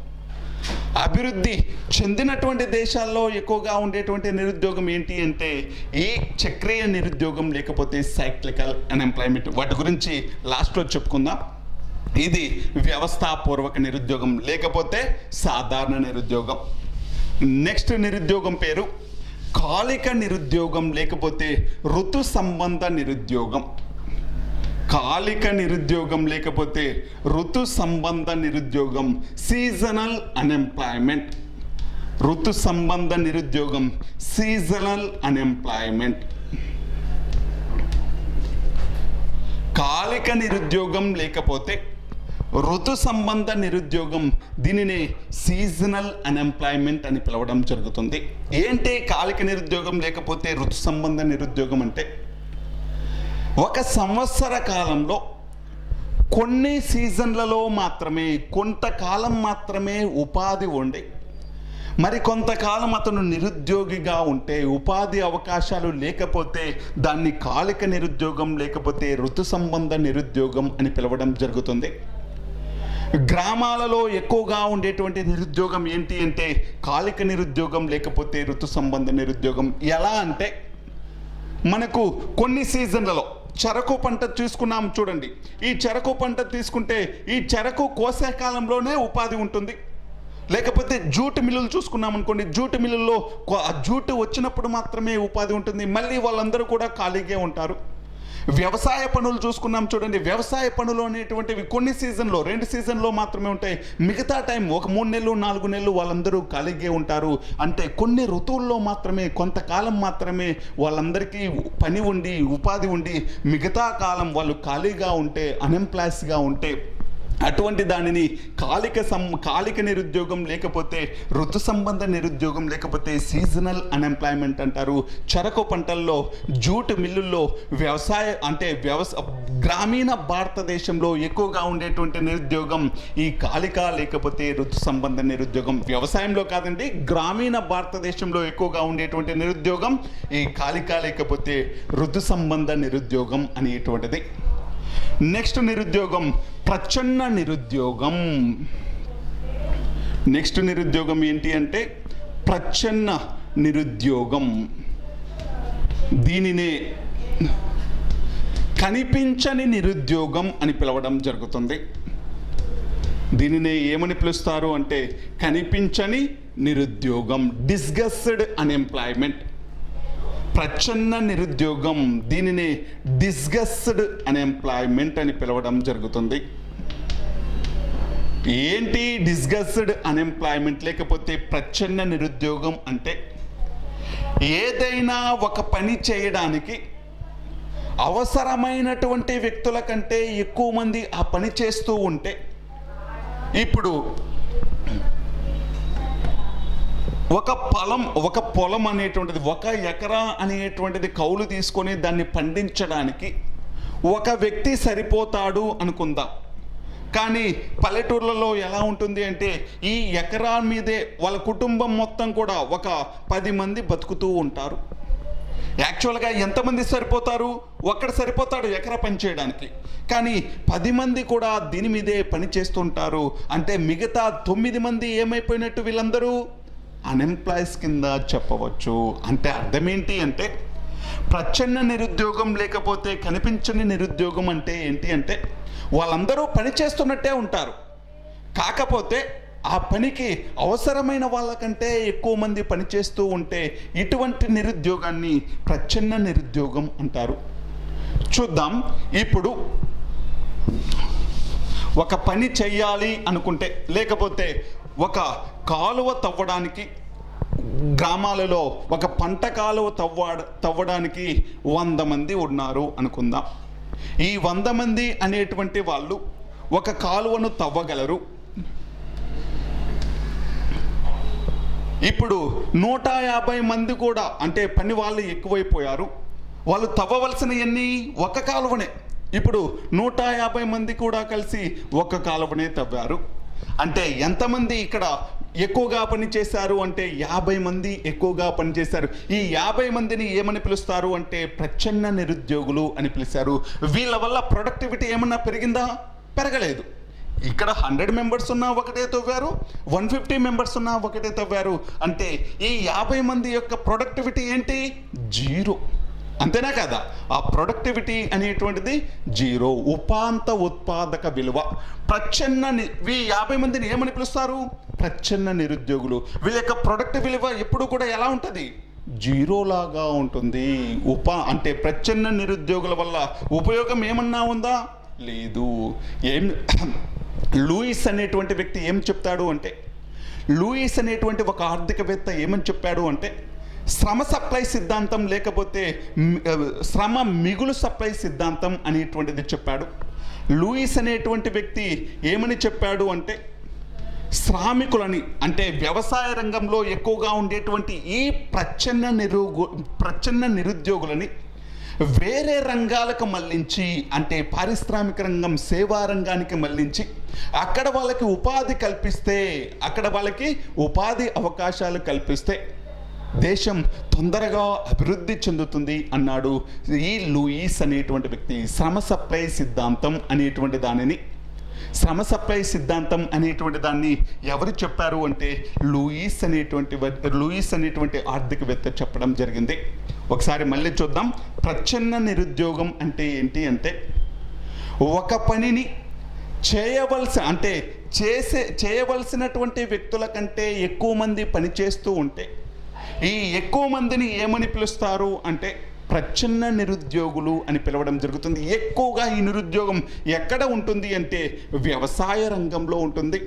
అభివృద్ధి చెందినటువంటి దేశాల్లో ఎక్కువగా ఉండేటువంటి నిరుద్యోగం ఏంటి అంటే ఈ చక్రీయ నిరుద్యోగం, లేకపోతే సైక్లికల్ అన్ఎంప్లాయ్మెంట్. వాటి గురించి లాస్ట్లో చెప్పుకుందాం. ఇది వ్యవస్థాపూర్వక నిరుద్యోగం, లేకపోతే సాధారణ నిరుద్యోగం. నెక్స్ట్ నిరుద్యోగం పేరు కాలిక నిరుద్యోగం, లేకపోతే ఋతు సంబంధ నిరుద్యోగం. కాలిక నిరుద్యోగం లేకపోతే ఋతు సంబంధ నిరుద్యోగం, సీజనల్ అన్ఎంప్లాయ్మెంట్. ఋతు సంబంధ నిరుద్యోగం, సీజనల్ అన్ఎంప్లాయ్మెంట్. కాలిక నిరుద్యోగం లేకపోతే ఋతు సంబంధ నిరుద్యోగం, దీనినే సీజనల్ అన్ఎంప్లాయ్మెంట్ అని పిలవడం జరుగుతుంది. ఏంటి కాలిక నిరుద్యోగం లేకపోతే ఋతు సంబంధ నిరుద్యోగం అంటే, ఒక సంవత్సర కాలంలో కొన్ని సీజన్లలో మాత్రమే కొంతకాలం మాత్రమే ఉపాధి ఉండి మరి కొంతకాలం అతను నిరుద్యోగిగా ఉంటే, ఉపాధి అవకాశాలు లేకపోతే దాన్ని కాలిక నిరుద్యోగం లేకపోతే ఋతు సంబంధ నిరుద్యోగం అని పిలవడం జరుగుతుంది. గ్రామాలలో ఎక్కువగా ఉండేటువంటి నిరుద్యోగం ఏంటి అంటే కాలిక నిరుద్యోగం లేకపోతే ఋతు సంబంధ నిరుద్యోగం. ఎలా అంటే మనకు కొన్ని సీజన్లలో చెరకు పంట తీసుకున్నాం చూడండి. ఈ చెరకు పంట తీసుకుంటే ఈ చెరకు కోసే కాలంలోనే ఉపాధి ఉంటుంది. లేకపోతే జూటు మిల్లులు చూసుకున్నాం అనుకోండి, జూటు మిల్లుల్లో జూటు వచ్చినప్పుడు మాత్రమే ఉపాధి ఉంటుంది. మళ్ళీ వాళ్ళందరూ కూడా ఖాళీగా ఉంటారు. వ్యవసాయ పనులు చూసుకున్నాం చూడండి. వ్యవసాయ పనులు అనేటువంటివి కొన్ని సీజన్లో 2 సీజన్లో మాత్రమే ఉంటాయి. మిగతా టైం ఒక 3 నెలలు 4 నెలలు వాళ్ళందరూ ఖాళీగా ఉంటారు. అంటే కొన్ని ఋతువుల్లో మాత్రమే కొంతకాలం మాత్రమే వాళ్ళందరికీ పని ఉండి ఉపాధి ఉండి మిగతా కాలం వాళ్ళు ఖాళీగా ఉంటే, అన్ఎంప్లాయ్స్గా ఉంటే అటువంటి దానిని కాలిక నిరుద్యోగం లేకపోతే ఋతు సంబంధ నిరుద్యోగం లేకపోతే సీజనల్ అన్ఎంప్లాయ్మెంట్ అంటారు. చెరకు పంటల్లో జూట్ మిల్లుల్లో గ్రామీణ భారతదేశంలో ఎక్కువగా ఉండేటువంటి నిరుద్యోగం ఈ కాలిక లేకపోతే ఋతు సంబంధ నిరుద్యోగం. వ్యవసాయంలో కాదండి, గ్రామీణ భారతదేశంలో ఎక్కువగా ఉండేటువంటి నిరుద్యోగం ఈ కాలిక లేకపోతే ఋతు సంబంధ నిరుద్యోగం అనేటువంటిది. నెక్స్ట్ నిరుద్యోగం ప్రచ్ఛన్న నిరుద్యోగం. నెక్స్ట్ నిరుద్యోగం ఏంటి అంటే ప్రచ్ఛన్న నిరుద్యోగం. దీనినే కనిపించని నిరుద్యోగం అని పిలవడం జరుగుతుంది. దీనినే ఏమని పిలుస్తారు అంటే కనిపించని నిరుద్యోగం, డిస్గస్డ్ అన్ఎంప్లాయ్మెంట్. ప్రచ్ఛన్న నిరుద్యోగం, దీనిని డిస్గస్డ్ అన్ఎంప్లాయ్మెంట్ అని పిలవడం జరుగుతుంది. ఏంటి డిస్గస్డ్ అన్ఎంప్లాయ్మెంట్ లేకపోతే ప్రచ్ఛన్న నిరుద్యోగం అంటే ఏదైనా ఒక పని చేయడానికి అవసరమైనటువంటి వ్యక్తుల కంటే ఎక్కువ మంది ఆ పని చేస్తూ ఉంటే, ఇప్పుడు ఒక పొలం అనేటువంటిది 1 ఎకరా అనేటువంటిది కౌలు తీసుకొని దాన్ని పండించడానికి ఒక వ్యక్తి సరిపోతాడు అనుకుందాం. కానీ పల్లెటూర్లలో ఎలా ఉంటుంది అంటే ఈ ఎకరా మీదే వాళ్ళ కుటుంబం మొత్తం కూడా ఒక 10 మంది బతుకుతూ ఉంటారు. యాక్చువల్గా ఎంతమంది సరిపోతారు? ఒక్కడు సరిపోతాడు ఎకరా పని చేయడానికి. కానీ 10 మంది కూడా దీని మీదే పని చేస్తుంటారు. అంటే మిగతా 9 మంది ఏమైపోయినట్టు? వీళ్ళందరూ అన్ఎంప్లాయ్స్ కింద చెప్పవచ్చు. అంటే అర్థం ఏంటి అంటే ప్రచ్ఛన్న నిరుద్యోగం లేకపోతే కనిపించని నిరుద్యోగం అంటే ఏంటి అంటే వాళ్ళందరూ పని చేస్తున్నట్టే ఉంటారు, కాకపోతే ఆ పనికి అవసరమైన వాళ్ళకంటే ఎక్కువ మంది పనిచేస్తూ ఉంటే ఇటువంటి నిరుద్యోగాన్ని ప్రచ్ఛన్న నిరుద్యోగం అంటారు. చూద్దాం. ఇప్పుడు ఒక పని చెయ్యాలి అనుకుంటే, లేకపోతే ఒక కాలువ తవ్వడానికి గ్రామాలలో ఒక పంట కాలువ తవ్వడానికి 100 మంది ఉన్నారు అనుకుందాం. ఈ 100 మంది అనేటువంటి వాళ్ళు ఒక కాలువను తవ్వగలరు. ఇప్పుడు 150 మంది కూడా అంటే పని వాళ్ళు ఎక్కువైపోయారు. వాళ్ళు తవ్వవలసిన ఎన్ని? ఒక కాలువనే. ఇప్పుడు 150 మంది కూడా కలిసి ఒక కాలువనే తవ్వారు. అంటే ఎంతమంది ఇక్కడ ఎక్కువగా పనిచేశారు అంటే 50 మంది ఎక్కువగా పనిచేశారు. ఈ 50 మందిని ఏమని పిలుస్తారు అంటే ప్రచ్ఛన్న నిరుద్యోగులు అని పిలిచారు. వీళ్ళ వల్ల ప్రొడక్టివిటీ ఏమన్నా పెరిగిందా? పెరగలేదు. ఇక్కడ 100 మెంబర్స్ ఉన్నా ఒకటే తవ్వారు, 150 మెంబర్స్ ఉన్నా ఒకటే తవ్వారు. అంటే ఈ 50 మంది యొక్క ప్రొడక్టివిటీ ఏంటి? 0. అంతేనా కదా? ఆ ప్రొడక్టివిటీ అనేటువంటిది 0. ఉపాంత ఉత్పాదక విలువ. ఈ 50 మందిని ఏమని పిలుస్తారు? ప్రచ్ఛన్న నిరుద్యోగులు. వీళ్ళ యొక్క ప్రొడక్ట్ విలువ ఎప్పుడు కూడా ఎలా ఉంటుంది? 0 లాగా ఉంటుంది. అంటే ప్రచ్ఛన్న నిరుద్యోగుల వల్ల ఉపయోగం ఏమన్నా ఉందా? లేదు. లూయిస్ అనేటువంటి వ్యక్తి ఏం చెప్తాడు అంటే, లూయిస్ అనేటువంటి ఒక ఆర్థికవేత్త ఏమని చెప్పాడు అంటే శ్రమ సప్లై సిద్ధాంతం లేకపోతే శ్రమ మిగులు సప్లై సిద్ధాంతం అనేటువంటిది చెప్పాడు. లూయిస్ అనేటువంటి వ్యక్తి ఏమని చెప్పాడు అంటే శ్రామికులని అంటే వ్యవసాయ రంగంలో ఎక్కువగా ఉండేటువంటి ఈ ప్రచ్ఛన్న నిరుద్యోగులని వేరే రంగాలకు మళ్ళించి, అంటే పారిశ్రామిక రంగం, సేవా రంగానికి మళ్ళించి అక్కడ వాళ్ళకి ఉపాధి కల్పిస్తే, అక్కడ వాళ్ళకి ఉపాధి అవకాశాలు కల్పిస్తే దేశం తొందరగా అభివృద్ధి చెందుతుంది అన్నాడు ఈ లూయిస్ అనేటువంటి వ్యక్తి. శ్రమ సప్లై సిద్ధాంతం అనేటువంటి దానిని, శ్రమ సప్లై సిద్ధాంతం అనేటువంటి దాన్ని ఎవరు చెప్పారు అంటే లూయిస్ అనేటువంటి ఆర్థికవేత్త చెప్పడం జరిగింది. ఒకసారి మళ్ళీ చూద్దాం. ప్రచ్ఛన్న నిరుద్యోగం అంటే ఏంటి అంటే, ఒక పనిని చేయవలసినటువంటి వ్యక్తుల కంటే ఎక్కువ మంది పని చేస్తూ ఉంటే ఈ ఎక్కువ మందిని ఏమని పిలుస్తారు అంటే ప్రచ్ఛన్న నిరుద్యోగులు అని పిలవడం జరుగుతుంది. ఎక్కువగా ఈ నిరుద్యోగం ఎక్కడ ఉంటుంది అంటే వ్యవసాయ రంగంలో ఉంటుంది.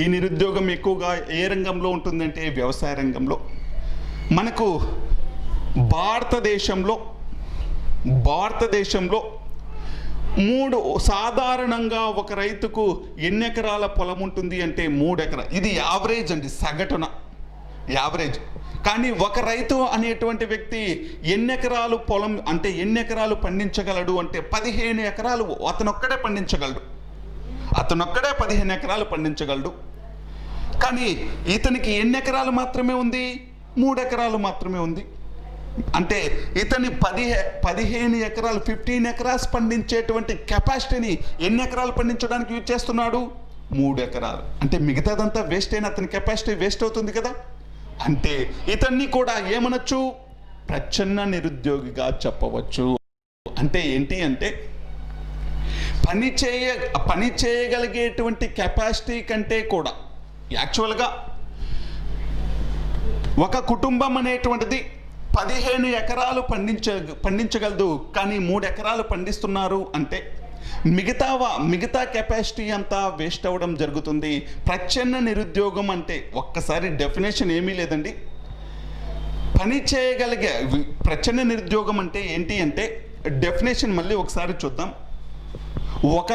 ఈ నిరుద్యోగం ఎక్కువగా ఏ రంగంలో ఉంటుందంటే వ్యవసాయ రంగంలో. మనకు భారతదేశంలో సాధారణంగా ఒక రైతుకు ఎన్ని ఎకరాల పొలం ఉంటుంది అంటే 3 ఎకరాలు. ఇది యావరేజ్ అండి, సగటున యావరేజ్. కానీ ఒక రైతు అనేటువంటి వ్యక్తి ఎన్ని ఎకరాలు పొలం అంటే ఎన్ని ఎకరాలు పండించగలడు అంటే 15 ఎకరాలు అతనొక్కడే పండించగలడు. 15 ఎకరాలు పండించగలడు. కానీ ఇతనికి ఎన్ని ఎకరాలు మాత్రమే ఉంది? 3 ఎకరాలు మాత్రమే ఉంది. అంటే ఇతని 15 ఎకరాలు 15 ఎకరాస్ పండించేటువంటి కెపాసిటీని ఎన్ని ఎకరాలు పండించడానికి యూజ్ చేస్తున్నాడు? 3 ఎకరాలు. అంటే మిగతాదంతా వేస్ట్ అయిన అతని కెపాసిటీ వేస్ట్ అవుతుంది కదా. అంటే ఇతన్ని కూడా ఏమనొచ్చు? ప్రచ్ఛన్న నిరుద్యోగిగా చెప్పవచ్చు. అంటే ఏంటి అంటే పని చేయగలిగేటువంటి కెపాసిటీ కంటే కూడా యాక్చువల్గా ఒక కుటుంబం అనేటువంటిది 15 ఎకరాలు పండించగలదు, కానీ 3 ఎకరాలు పండిస్తున్నారు అంటే మిగతా కెపాసిటీ అంతా వేస్ట్ అవ్వడం జరుగుతుంది. ప్రచ్ఛన్న నిరుద్యోగం అంటే ఒక్కసారి డెఫినేషన్ ఏమీ లేదండి. ప్రచ్ఛన్న నిరుద్యోగం అంటే ఏంటి అంటే డెఫినేషన్ మళ్ళీ ఒకసారి చూద్దాం. ఒక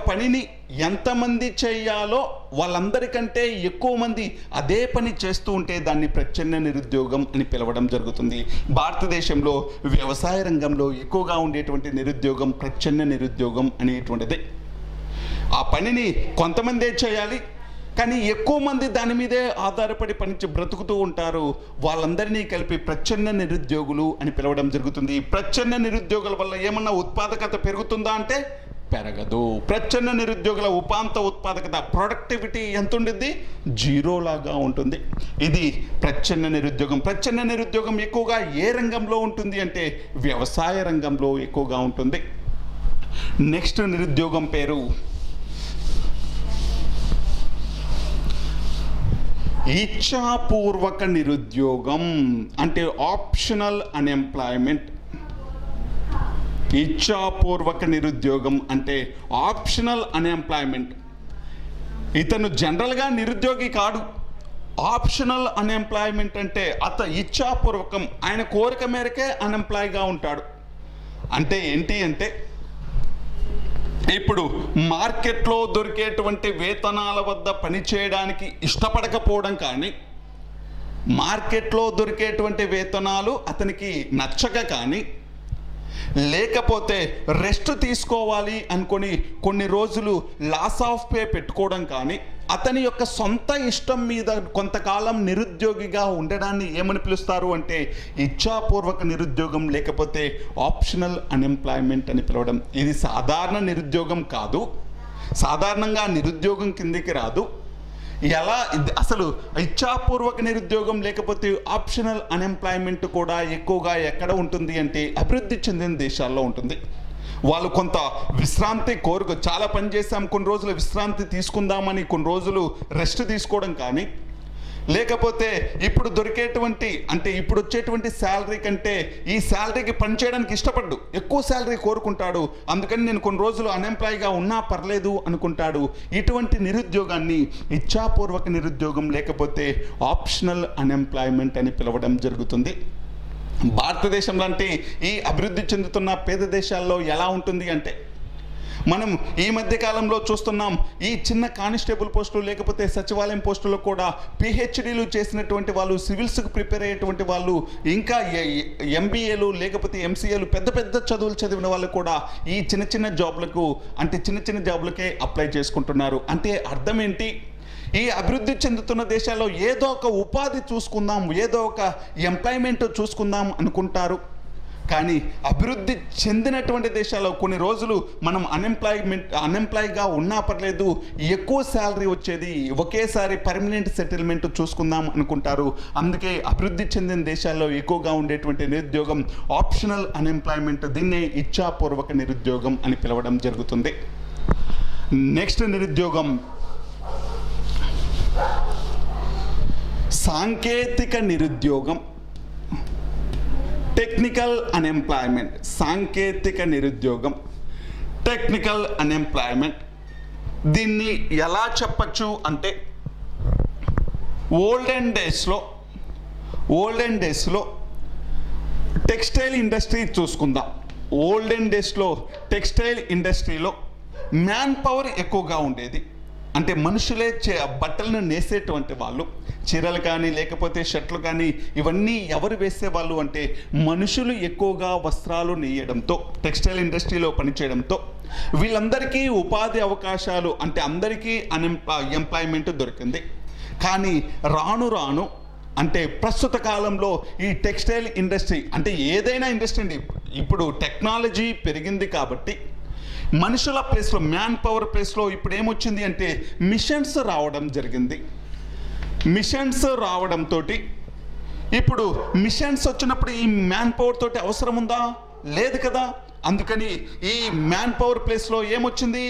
పనిని ఎంతమంది చేయాలో వాళ్ళందరికంటే ఎక్కువ మంది అదే పని చేస్తూ ఉంటే దాన్ని ప్రచ్ఛన్న నిరుద్యోగం అని పిలవడం జరుగుతుంది. భారతదేశంలో వ్యవసాయ రంగంలో ఎక్కువగా ఉండేటువంటి నిరుద్యోగం ప్రచ్ఛన్న నిరుద్యోగం అనేటువంటిది. ఆ పనిని కొంతమందే చేయాలి, కానీ ఎక్కువ మంది దాని మీదే ఆధారపడి బ్రతుకుతూ ఉంటారు. వాళ్ళందరినీ కలిపి ప్రచ్ఛన్న నిరుద్యోగులు అని పిలవడం జరుగుతుంది. ప్రచ్ఛన్న నిరుద్యోగుల వల్ల ఏమన్నా ఉత్పాదకత పెరుగుతుందా అంటే పెరగదు. ప్రచ్ఛన్న నిరుద్యోగుల ఉపాంత ఉత్పాదకత, ప్రొడక్టివిటీ ఎంత ఉండిద్ది? 0 లాగా ఉంటుంది. ఇది ప్రచ్ఛన్న నిరుద్యోగం. ప్రచ్ఛన్న నిరుద్యోగం ఎక్కువగా ఏ రంగంలో ఉంటుంది అంటే వ్యవసాయ రంగంలో ఎక్కువగా ఉంటుంది. నెక్స్ట్ నిరుద్యోగం పేరు ఇచ్ఛాపూర్వక నిరుద్యోగం, అంటే ఆప్షనల్ అన్ఎంప్లాయ్మెంట్. ఇచ్ఛాపూర్వక నిరుద్యోగం అంటే ఆప్షనల్ అన్ఎంప్లాయ్మెంట్. ఇతను జనరల్గా నిరుద్యోగి కాడు. ఆప్షనల్ అన్ఎంప్లాయ్మెంట్ అంటే ఇచ్ఛాపూర్వకం, ఆయన కోరిక మేరకే అన్ఎంప్లాయ్గా ఉంటాడు. అంటే ఏంటి అంటే ఇప్పుడు మార్కెట్లో దొరికేటువంటి వేతనాల వద్ద పనిచేయడానికి ఇష్టపడకపోవడం, కానీ మార్కెట్లో దొరికేటువంటి వేతనాలు అతనికి నచ్చక, కానీ లేకపోతే రెస్ట్ తీసుకోవాలి అనుకొని కొన్ని రోజులు లాస్ ఆఫ్ పే పెట్టుకోవడం, కానీ అతని యొక్క సొంత ఇష్టం మీద కొంతకాలం నిరుద్యోగిగా ఉండడాన్ని ఏమని పిలుస్తారు అంటే ఇచ్ఛాపూర్వక నిరుద్యోగం, లేకపోతే ఆప్షనల్ అన్ఎంప్లాయ్మెంట్ అని పిలవడం. ఇది సాధారణ నిరుద్యోగం కాదు, సాధారణంగా నిరుద్యోగం కిందికి రాదు. అసలు ఇచ్ఛాపూర్వక నిరుద్యోగం లేకపోతే ఆప్షనల్ అన్ఎంప్లాయ్మెంట్ కూడా ఎక్కువగా ఎక్కడ ఉంటుంది అంటే అభివృద్ధి చెందిన దేశాల్లో ఉంటుంది. వాళ్ళు కొంత విశ్రాంతి చాలా పని చేసాం, కొన్ని రోజులు విశ్రాంతి తీసుకుందామని కొన్ని రోజులు రెస్ట్ తీసుకోవడం, కానీ లేకపోతే ఇప్పుడు వచ్చేటువంటి శాలరీ కంటే ఈ శాలరీకి పనిచేయడానికి ఇష్టపడ్డు, ఎక్కువ శాలరీ కోరుకుంటాడు, అందుకని నేను కొన్ని రోజులు అన్ఎంప్లాయ్గా ఉన్నా పర్లేదు అనుకుంటాడు. ఇటువంటి నిరుద్యోగాన్ని ఇచ్ఛాపూర్వక నిరుద్యోగం లేకపోతే ఆప్షనల్ అన్ఎంప్లాయ్మెంట్ అని పిలవడం జరుగుతుంది. భారతదేశం లాంటి ఈ అభివృద్ధి చెందుతున్న పేద దేశాల్లో ఎలా ఉంటుంది అంటే మనం ఈ మధ్య కాలంలో చూస్తున్నాం, ఈ చిన్న కానిస్టేబుల్ పోస్టులు లేకపోతే సచివాలయం పోస్టులు కూడా పిహెచ్డీలు చేసినటువంటి వాళ్ళు, సివిల్స్కి ప్రిపేర్ అయ్యేటువంటి వాళ్ళు, ఇంకా ఎంబీఏలు లేకపోతే ఎంసీఏలు పెద్ద పెద్ద చదువులు చదివిన వాళ్ళు కూడా ఈ చిన్న చిన్న జాబ్లకు, అంటే చిన్న చిన్న జాబ్లకే అప్లై చేసుకుంటున్నారు. అంటే అర్థం ఏంటి? ఈ అభివృద్ధి చెందుతున్న దేశాల్లో ఏదో ఒక ఉపాధి చూసుకుందాం, ఏదో ఒక ఎంప్లాయ్మెంట్ చూసుకుందాం అనుకుంటారు. అభివృద్ధి చెందినటువంటి దేశాల్లో కొన్ని రోజులు మనం అన్ఎంప్లాయ్గా ఉన్నా పర్లేదు, ఎక్కువ శాలరీ వచ్చేది, ఒకేసారి పర్మనెంట్ సెటిల్మెంట్ చూసుకుందాం అనుకుంటారు. అందుకే అభివృద్ధి చెందిన దేశాల్లో ఎక్కువగా ఉండేటువంటి నిరుద్యోగం ఆప్షనల్ అన్ఎంప్లాయ్మెంట్, దీన్నే ఇచ్ఛాపూర్వక నిరుద్యోగం అని పిలవడం జరుగుతుంది. నెక్స్ట్ నిరుద్యోగం సాంకేతిక నిరుద్యోగం, టెక్నికల్ అన్ఎంప్లాయ్మెంట్. సాంకేతిక నిరుద్యోగం, టెక్నికల్ అన్ఎంప్లాయ్మెంట్. దీన్ని ఎలా చెప్పచ్చు అంటే, ఓల్డెన్ డేస్లో టెక్స్టైల్ ఇండస్ట్రీ చూసుకుందాం. ఓల్డెన్ డేస్లో టెక్స్టైల్ ఇండస్ట్రీలో మ్యాన్ పవర్ ఎక్కువగా ఉండేది. అంటే మనుషులే బట్టలను నేసేటువంటి వాళ్ళు, చీరలు కానీ లేకపోతే షర్ట్లు కానీ ఇవన్నీ ఎవరు వేసేవాళ్ళు అంటే మనుషులు ఎక్కువగా వస్త్రాలు నేయడంతో, టెక్స్టైల్ ఇండస్ట్రీలో పనిచేయడంతో వీళ్ళందరికీ ఉపాధి అవకాశాలు, అంటే అందరికీ ఎంప్లాయ్మెంట్ దొరికింది. కానీ రాను రాను, అంటే ప్రస్తుత కాలంలో ఈ టెక్స్టైల్ ఇండస్ట్రీ, అంటే ఏదైనా ఇండస్ట్రీ అండి, ఇప్పుడు టెక్నాలజీ పెరిగింది కాబట్టి మనుషుల ప్లేస్లో, మ్యాన్ పవర్ ప్లేస్లో ఇప్పుడు ఏమొచ్చింది అంటే మిషన్స్ రావడం జరిగింది. మిషన్స్ రావడంతో ఇప్పుడు మిషన్స్ వచ్చినప్పుడు ఈ మ్యాన్ పవర్ తోటి అవసరం ఉందా? లేదు కదా. అందుకని ఈ మ్యాన్ పవర్ ప్లేస్లో ఏమొచ్చింది?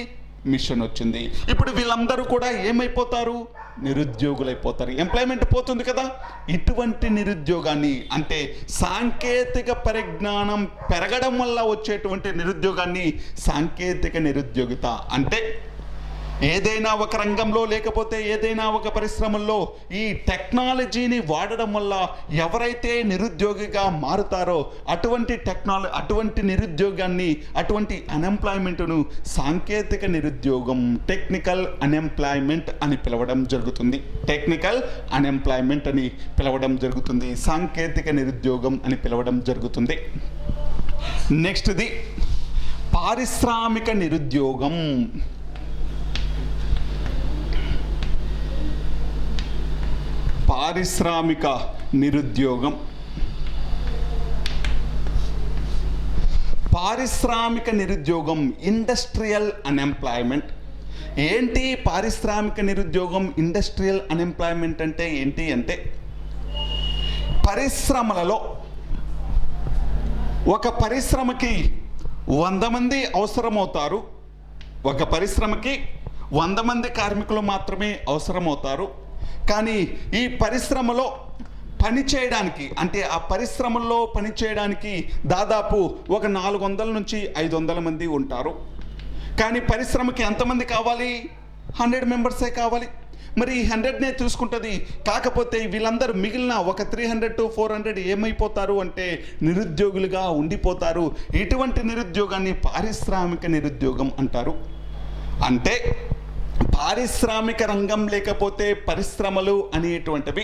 మిషన్ వచ్చింది. ఇప్పుడు వీళ్ళందరూ కూడా ఏమైపోతారు? నిరుద్యోగులైపోతారు. ఎంప్లాయ్మెంట్ పోతుంది కదా. ఇటువంటి నిరుద్యోగాన్ని, అంటే సాంకేతిక పరిజ్ఞానం పెరగడం వల్ల వచ్చేటువంటి నిరుద్యోగాన్ని సాంకేతిక నిరుద్యోగిత అంటే, ఏదైనా ఒక రంగంలో లేకపోతే ఏదైనా ఒక పరిశ్రమల్లో ఈ టెక్నాలజీని వాడడం వల్ల ఎవరైతే నిరుద్యోగిగా మారుతారో అటువంటి నిరుద్యోగాన్ని, అటువంటి అన్ఎంప్లాయ్మెంట్ను సాంకేతిక నిరుద్యోగం, టెక్నికల్ అన్ఎంప్లాయ్మెంట్ అని పిలవడం జరుగుతుంది. టెక్నికల్ అన్ఎంప్లాయ్మెంట్ అని పిలవడం జరుగుతుంది, సాంకేతిక నిరుద్యోగం అని పిలవడం జరుగుతుంది. నెక్స్ట్ది పారిశ్రామిక నిరుద్యోగం. పారిశ్రామిక నిరుద్యోగం. పారిశ్రామిక నిరుద్యోగం, ఇండస్ట్రియల్ అన్ఎంప్లాయ్మెంట్. ఏంటి పారిశ్రామిక నిరుద్యోగం, ఇండస్ట్రియల్ అన్ఎంప్లాయ్మెంట్ అంటే ఏంటి అంటే, పరిశ్రమలలో ఒక పరిశ్రమకి 100 మంది అవసరమవుతారు. ఒక పరిశ్రమకి 100 మంది కార్మికులు మాత్రమే అవసరమవుతారు. కానీ ఈ పరిశ్రమలో పనిచేయడానికి, అంటే ఆ పరిశ్రమల్లో పనిచేయడానికి దాదాపు ఒక 400 నుంచి 500 మంది ఉంటారు. కానీ పరిశ్రమకి ఎంతమంది కావాలి? 100 మెంబర్సే కావాలి. మరి ఈ 100నే చూసుకుంటుంది. కాకపోతే వీళ్ళందరూ మిగిలిన ఒక 300 to 400 ఏమైపోతారు అంటే నిరుద్యోగులుగా ఉండిపోతారు. ఇటువంటి నిరుద్యోగాన్ని పారిశ్రామిక నిరుద్యోగం అంటారు. అంటే పారిశ్రామిక రంగం లేకపోతే పరిశ్రమలు అనేటువంటివి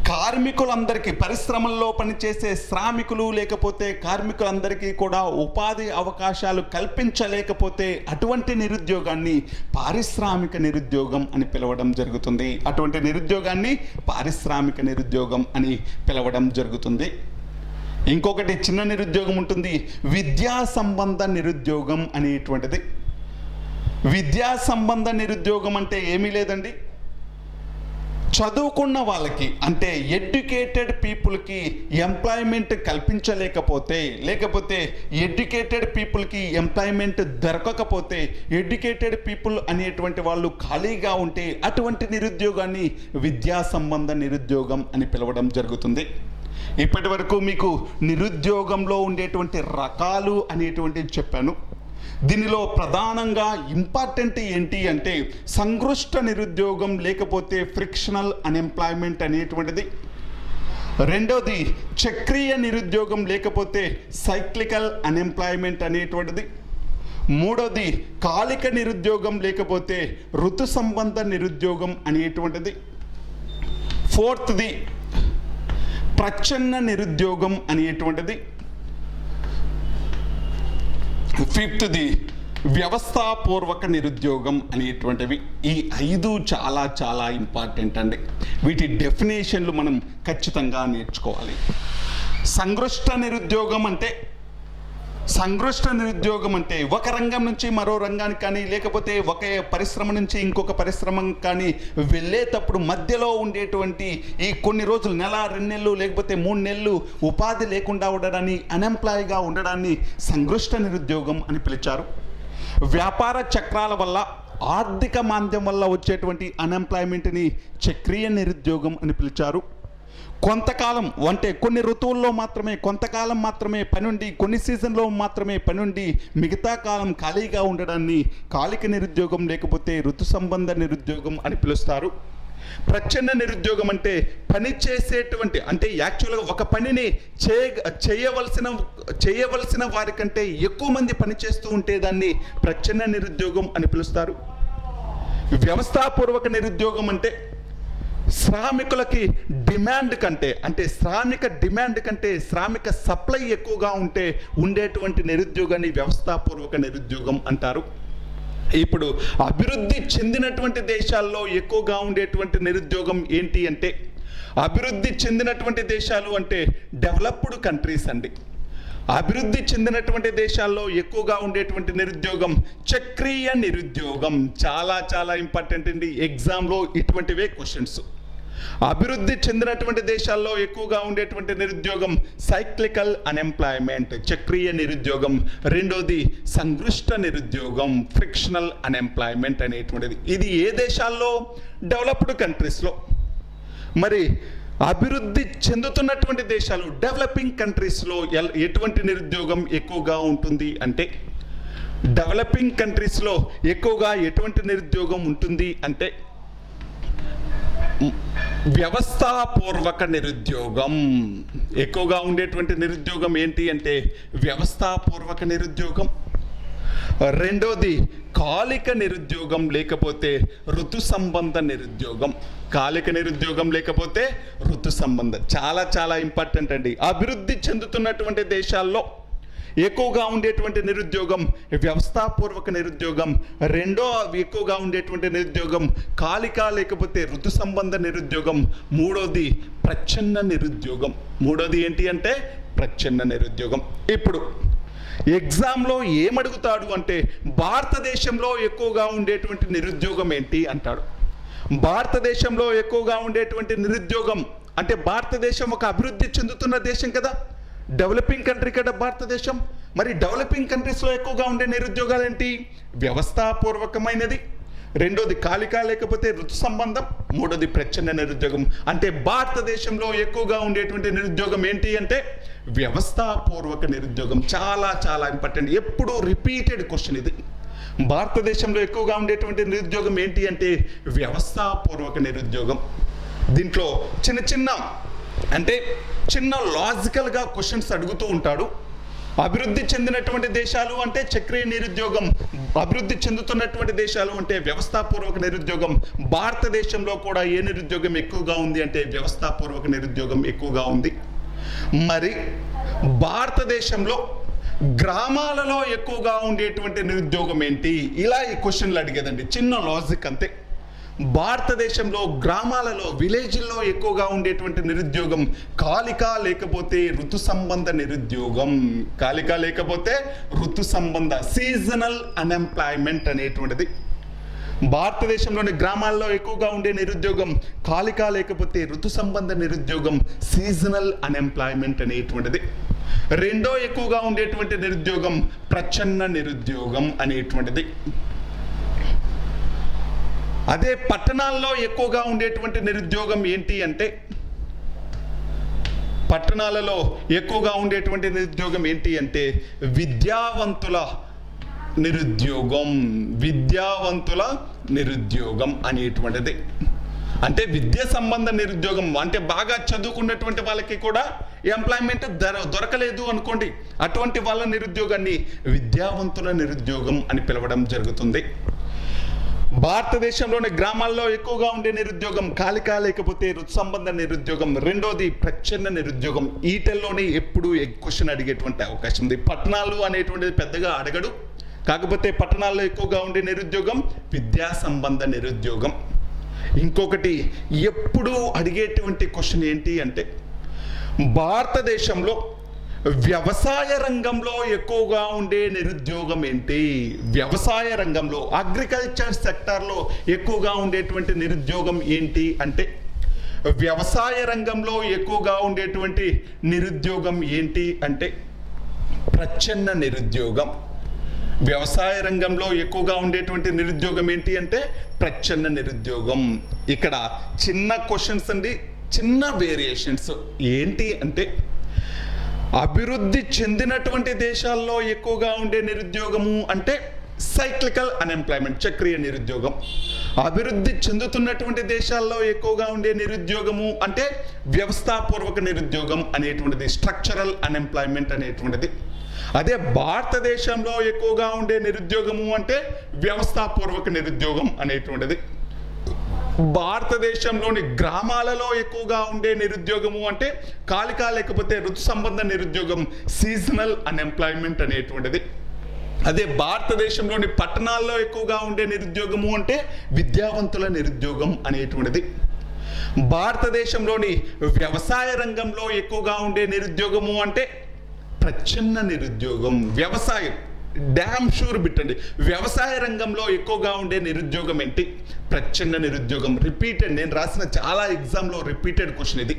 కార్మికులందరికీ, పరిశ్రమల్లో పనిచేసే శ్రామికులు లేకపోతే కార్మికులందరికీ కూడా ఉపాధి అవకాశాలు కల్పించలేకపోతే అటువంటి నిరుద్యోగాన్ని పారిశ్రామిక నిరుద్యోగం అని పిలవడం జరుగుతుంది. అటువంటి నిరుద్యోగాన్ని పారిశ్రామిక నిరుద్యోగం అని పిలవడం జరుగుతుంది. ఇంకొకటి చిన్న నిరుద్యోగం ఉంటుంది, విద్యా సంబంధ నిరుద్యోగం అనేటువంటిది. విద్యా సంబంధ నిరుద్యోగం అంటే ఏమీ లేదండి, చదువుకున్న వాళ్ళకి, అంటే ఎడ్యుకేటెడ్ పీపుల్కి ఎంప్లాయ్మెంట్ కల్పించలేకపోతే, లేకపోతే ఎడ్యుకేటెడ్ పీపుల్కి ఎంప్లాయ్మెంట్ దొరకకపోతే, ఎడ్యుకేటెడ్ పీపుల్ అనేటువంటి వాళ్ళు ఖాళీగా ఉంటే అటువంటి నిరుద్యోగాన్ని విద్యా సంబంధ నిరుద్యోగం అని పిలవడం జరుగుతుంది. ఇప్పటి వరకు మీకు నిరుద్యోగంలో ఉండేటువంటి రకాలు అనేటువంటివి చెప్పాను. దీనిలో ప్రధానంగా ఇంపార్టెంట్ ఏంటి అంటే సంఘృష్ట నిరుద్యోగం లేకపోతే ఫ్రిక్షనల్ అన్ఎంప్లాయ్మెంట్ అనేటువంటిది. రెండోది చక్రీయ నిరుద్యోగం లేకపోతే సైక్లికల్ అన్ఎంప్లాయ్మెంట్ అనేటువంటిది. మూడోది కాలిక నిరుద్యోగం లేకపోతే ఋతు సంబంధ నిరుద్యోగం అనేటువంటిది. ఫోర్త్ది ప్రచ్ఛన్న నిరుద్యోగం అనేటువంటిది. ఫిఫ్త్ది వ్యవస్థాపూర్వక నిరుద్యోగం అనేటువంటివి. ఈ 5 చాలా చాలా ఇంపార్టెంట్ అండి. వీటి డెఫినేషన్లు మనం ఖచ్చితంగా నేర్చుకోవాలి. సంఘృష్ట నిరుద్యోగం అంటే ఒక రంగం నుంచి మరో రంగానికి కానీ, లేకపోతే ఒక పరిశ్రమ నుంచి ఇంకొక పరిశ్రమ కానీ వెళ్ళేటప్పుడు మధ్యలో ఉండేటువంటి ఈ కొన్ని రోజులు, నెల, 2 నెలలు, లేకపోతే 3 నెలలు ఉపాధి లేకుండా ఉండడాన్ని, అన్ఎంప్లాయ్గా ఉండడాన్ని సంఘృష్ట నిరుద్యోగం అని పిలిచారు. వ్యాపార చక్రాల వల్ల, ఆర్థిక మాంద్యం వల్ల వచ్చేటువంటి అన్ఎంప్లాయ్మెంట్ని చక్రీయ నిరుద్యోగం అని పిలిచారు. కొంతకాలం అంటే కొన్ని ఋతువుల్లో మాత్రమే, కొంతకాలం మాత్రమే పనుండి, కొన్ని సీజన్లో మాత్రమే పనుండి మిగతా కాలం ఖాళీగా ఉండడాన్ని కాలిక నిరుద్యోగం లేకపోతే ఋతు సంబంధ నిరుద్యోగం అని పిలుస్తారు. ప్రచ్ఛన్న నిరుద్యోగం అంటే పని చేసేటువంటి, అంటే యాక్చువల్గా ఒక పనిని చేయవలసిన వారికంటే ఎక్కువ మంది పని చేస్తూ ఉంటే దాన్ని ప్రచ్ఛన్న నిరుద్యోగం అని పిలుస్తారు. వ్యవస్థాపూర్వక నిరుద్యోగం అంటే శ్రామికులకి డిమాండ్ కంటే, అంటే శ్రామిక సప్లై ఎక్కువగా ఉంటే ఉండేటువంటి నిరుద్యోగాన్ని వ్యవస్థాపూర్వక నిరుద్యోగం అంటారు. ఇప్పుడు అభివృద్ధి చెందినటువంటి దేశాల్లో ఎక్కువగా ఉండేటువంటి నిరుద్యోగం ఏంటి అంటే, అభివృద్ధి చెందినటువంటి దేశాలు అంటే డెవలప్డ్ కంట్రీస్ అండి. అభివృద్ధి చెందినటువంటి దేశాల్లో ఎక్కువగా ఉండేటువంటి నిరుద్యోగం చక్రీయ నిరుద్యోగం. చాలా చాలా ఇంపార్టెంట్ అండి, ఎగ్జామ్లో ఇటువంటివే క్వశ్చన్స్. అభివృద్ధి చెందినటువంటి దేశాల్లో ఎక్కువగా ఉండేటువంటి నిరుద్యోగం సైక్లికల్ అన్ఎంప్లాయ్మెంట్, చక్రీయ నిరుద్యోగం. రెండోది సంఘృష్ట నిరుద్యోగం, ఫ్రిక్షనల్ అన్ఎంప్లాయ్మెంట్ అనేటువంటిది. ఇది ఏ దేశాల్లో? డెవలప్డ్ కంట్రీస్లో. మరి అభివృద్ధి చెందుతున్నటువంటి దేశాలు, డెవలపింగ్ కంట్రీస్లో ఎటువంటి నిరుద్యోగం ఎక్కువగా ఉంటుంది అంటే, డెవలపింగ్ కంట్రీస్లో ఎక్కువగా ఎటువంటి నిరుద్యోగం ఉంటుంది అంటే వ్యవస్థాపూర్వక నిరుద్యోగం. ఎక్కువగా ఉండేటువంటి నిరుద్యోగం ఏంటి అంటే వ్యవస్థాపూర్వక నిరుద్యోగం. రెండోది కాలిక నిరుద్యోగం లేకపోతే ఋతు సంబంధ నిరుద్యోగం. కాలిక నిరుద్యోగం లేకపోతే ఋతు సంబంధ. చాలా చాలా ఇంపార్టెంట్ అండి. అభివృద్ధి చెందుతున్నటువంటి దేశాల్లో ఎక్కువగా ఉండేటువంటి నిరుద్యోగం వ్యవస్థాపూర్వక నిరుద్యోగం. రెండో ఎక్కువగా ఉండేటువంటి నిరుద్యోగం కాలిక లేకపోతే ఋతు సంబంధ నిరుద్యోగం. మూడోది ప్రచ్ఛన్న నిరుద్యోగం. మూడోది ఏంటి అంటే ప్రచ్ఛన్న నిరుద్యోగం. ఇప్పుడు ఎగ్జామ్లో ఏమడుగుతాడు అంటే భారతదేశంలో ఎక్కువగా ఉండేటువంటి నిరుద్యోగం ఏంటి అంటాడు. భారతదేశంలో ఎక్కువగా ఉండేటువంటి నిరుద్యోగం అంటే, భారతదేశం ఒక అభివృద్ధి చెందుతున్న దేశం కదా, డెవలపింగ్ కంట్రీ కదా భారతదేశం. మరి డెవలపింగ్ కంట్రీస్లో ఎక్కువగా ఉండే నిరుద్యోగాలు ఏంటి? వ్యవస్థాపూర్వకమైనది, రెండోది కాలిక లేకపోతే ఋతు సంబంధం, మూడోది ప్రచ్ఛన్న నిరుద్యోగం. అంటే భారతదేశంలో ఎక్కువగా ఉండేటువంటి నిరుద్యోగం ఏంటి అంటే వ్యవస్థాపూర్వక నిరుద్యోగం. చాలా చాలా ఇంపార్టెంట్, ఎప్పుడు రిపీటెడ్ క్వశ్చన్ ఇది. భారతదేశంలో ఎక్కువగా ఉండేటువంటి నిరుద్యోగం ఏంటి అంటే వ్యవస్థాపూర్వక నిరుద్యోగం. దీంట్లో చిన్న లాజికల్గా క్వశ్చన్స్ అడుగుతూ ఉంటాడు. అభివృద్ధి చెందినటువంటి దేశాలు అంటే చక్రీయ నిరుద్యోగం, అభివృద్ధి చెందుతున్నటువంటి దేశాలు అంటే వ్యవస్థాపూర్వక నిరుద్యోగం. భారతదేశంలో కూడా ఏ నిరుద్యోగం ఎక్కువగా ఉంది అంటే వ్యవస్థాపూర్వక నిరుద్యోగం ఎక్కువగా ఉంది. మరి భారతదేశంలో గ్రామాలలో ఎక్కువగా ఉండేటువంటి నిరుద్యోగం ఏంటి? ఇలా ఈ క్వశ్చన్లు అడిగేదండి, చిన్న లాజిక్ అంతే. భారతదేశంలో గ్రామాలలో, విలేజ్లో ఎక్కువగా ఉండేటువంటి నిరుద్యోగం కాలిక లేకపోతే ఋతు సంబంధ నిరుద్యోగం. కాలిక లేకపోతే ఋతు సంబంధ, సీజనల్ అన్ఎంప్లాయ్మెంట్ అనేటువంటిది. భారతదేశంలోని గ్రామాల్లో ఎక్కువగా ఉండే నిరుద్యోగం కాలిక లేకపోతే ఋతు సంబంధ నిరుద్యోగం, సీజనల్ అన్ఎంప్లాయ్మెంట్ అనేటువంటిది. రెండో ఎక్కువగా ఉండేటువంటి నిరుద్యోగం ప్రచ్ఛన్న నిరుద్యోగం అనేటువంటిది. అదే పట్టణాల్లో ఎక్కువగా ఉండేటువంటి నిరుద్యోగం ఏంటి అంటే, పట్టణాలలో ఎక్కువగా ఉండేటువంటి నిరుద్యోగం ఏంటి అంటే విద్యావంతుల నిరుద్యోగం, విద్యావంతుల నిరుద్యోగం అనేటువంటిది. అంటే విద్యా సంబంధ నిరుద్యోగం అంటే బాగా చదువుకున్నటువంటి వాళ్ళకి కూడా ఎంప్లాయ్మెంట్ దొరకలేదు అనుకోండి, అటువంటి వాళ్ళ నిరుద్యోగాన్ని విద్యావంతుల నిరుద్యోగం అని పిలవడం జరుగుతుంది. భారతదేశంలోని గ్రామాల్లో ఎక్కువగా ఉండే నిరుద్యోగం కాలిక లేకపోతే రుతు సంబంధ నిరుద్యోగం. రెండోది ప్రచ్ఛన్న నిరుద్యోగం. ఈటల్లోనే ఎప్పుడు క్వశ్చన్ అడిగేటువంటి అవకాశం ఉంది. పట్టణాలు అనేటువంటిది పెద్దగా అడగడు, కాకపోతే పట్టణాల్లో ఎక్కువగా ఉండే నిరుద్యోగం విద్యా సంబంధ నిరుద్యోగం. ఇంకొకటి ఎప్పుడు అడిగేటువంటి క్వశ్చన్ ఏంటి అంటే, భారతదేశంలో వ్యవసాయ రంగంలో ఎక్కువగా ఉండే నిరుద్యోగం ఏంటి? వ్యవసాయ రంగంలో అగ్రికల్చర్ సెక్టార్లో ఎక్కువగా ఉండేటువంటి నిరుద్యోగం ఏంటి అంటే, వ్యవసాయ రంగంలో ఎక్కువగా ఉండేటువంటి నిరుద్యోగం ఏంటి అంటే ప్రచ్ఛన్న నిరుద్యోగం. వ్యవసాయ రంగంలో ఎక్కువగా ఉండేటువంటి నిరుద్యోగం ఏంటి అంటే ప్రచ్ఛన్న నిరుద్యోగం. ఇక్కడ చిన్న క్వశ్చన్స్ అండి, చిన్న వేరియేషన్స్. ఏంటి అంటే, అభివృద్ధి చెందినటువంటి దేశాల్లో ఎక్కువగా ఉండే నిరుద్యోగము అంటే సైక్లికల్ అన్ఎంప్లాయ్మెంట్, చక్రీయ నిరుద్యోగం. అభివృద్ధి చెందుతున్నటువంటి దేశాల్లో ఎక్కువగా ఉండే నిరుద్యోగము అంటే వ్యవస్థాపూర్వక నిరుద్యోగం అనేటువంటిది, స్ట్రక్చరల్ అన్ఎంప్లాయ్మెంట్ అనేటువంటిది. అదే భారతదేశంలో ఎక్కువగా ఉండే నిరుద్యోగము అంటే వ్యవస్థాపూర్వక నిరుద్యోగం అనేటువంటిది. భారతదేశంలోని గ్రామాలలో ఎక్కువగా ఉండే నిరుద్యోగము అంటే కాలిక లేకపోతే ఋతు సంబంధ నిరుద్యోగం, సీజనల్ అన్ఎంప్లాయ్మెంట్ అనేటువంటిది. అదే భారతదేశంలోని పట్టణాల్లో ఎక్కువగా ఉండే నిరుద్యోగము అంటే విద్యావంతుల నిరుద్యోగం అనేటువంటిది. భారతదేశంలోని వ్యవసాయ రంగంలో ఎక్కువగా ఉండే నిరుద్యోగము అంటే ప్రచ్ఛన్న నిరుద్యోగం. వ్యవసాయం డ్యామ్ షూర్ బిట్టండి, వ్యవసాయ రంగంలో ఎక్కువగా ఉండే నిరుద్యోగం ఏంటి? ప్రచ్ఛన్న నిరుద్యోగం. రిపీటెడ్, నేను రాసిన చాలా ఎగ్జామ్లో రిపీటెడ్ క్వశ్చన్ ఇది.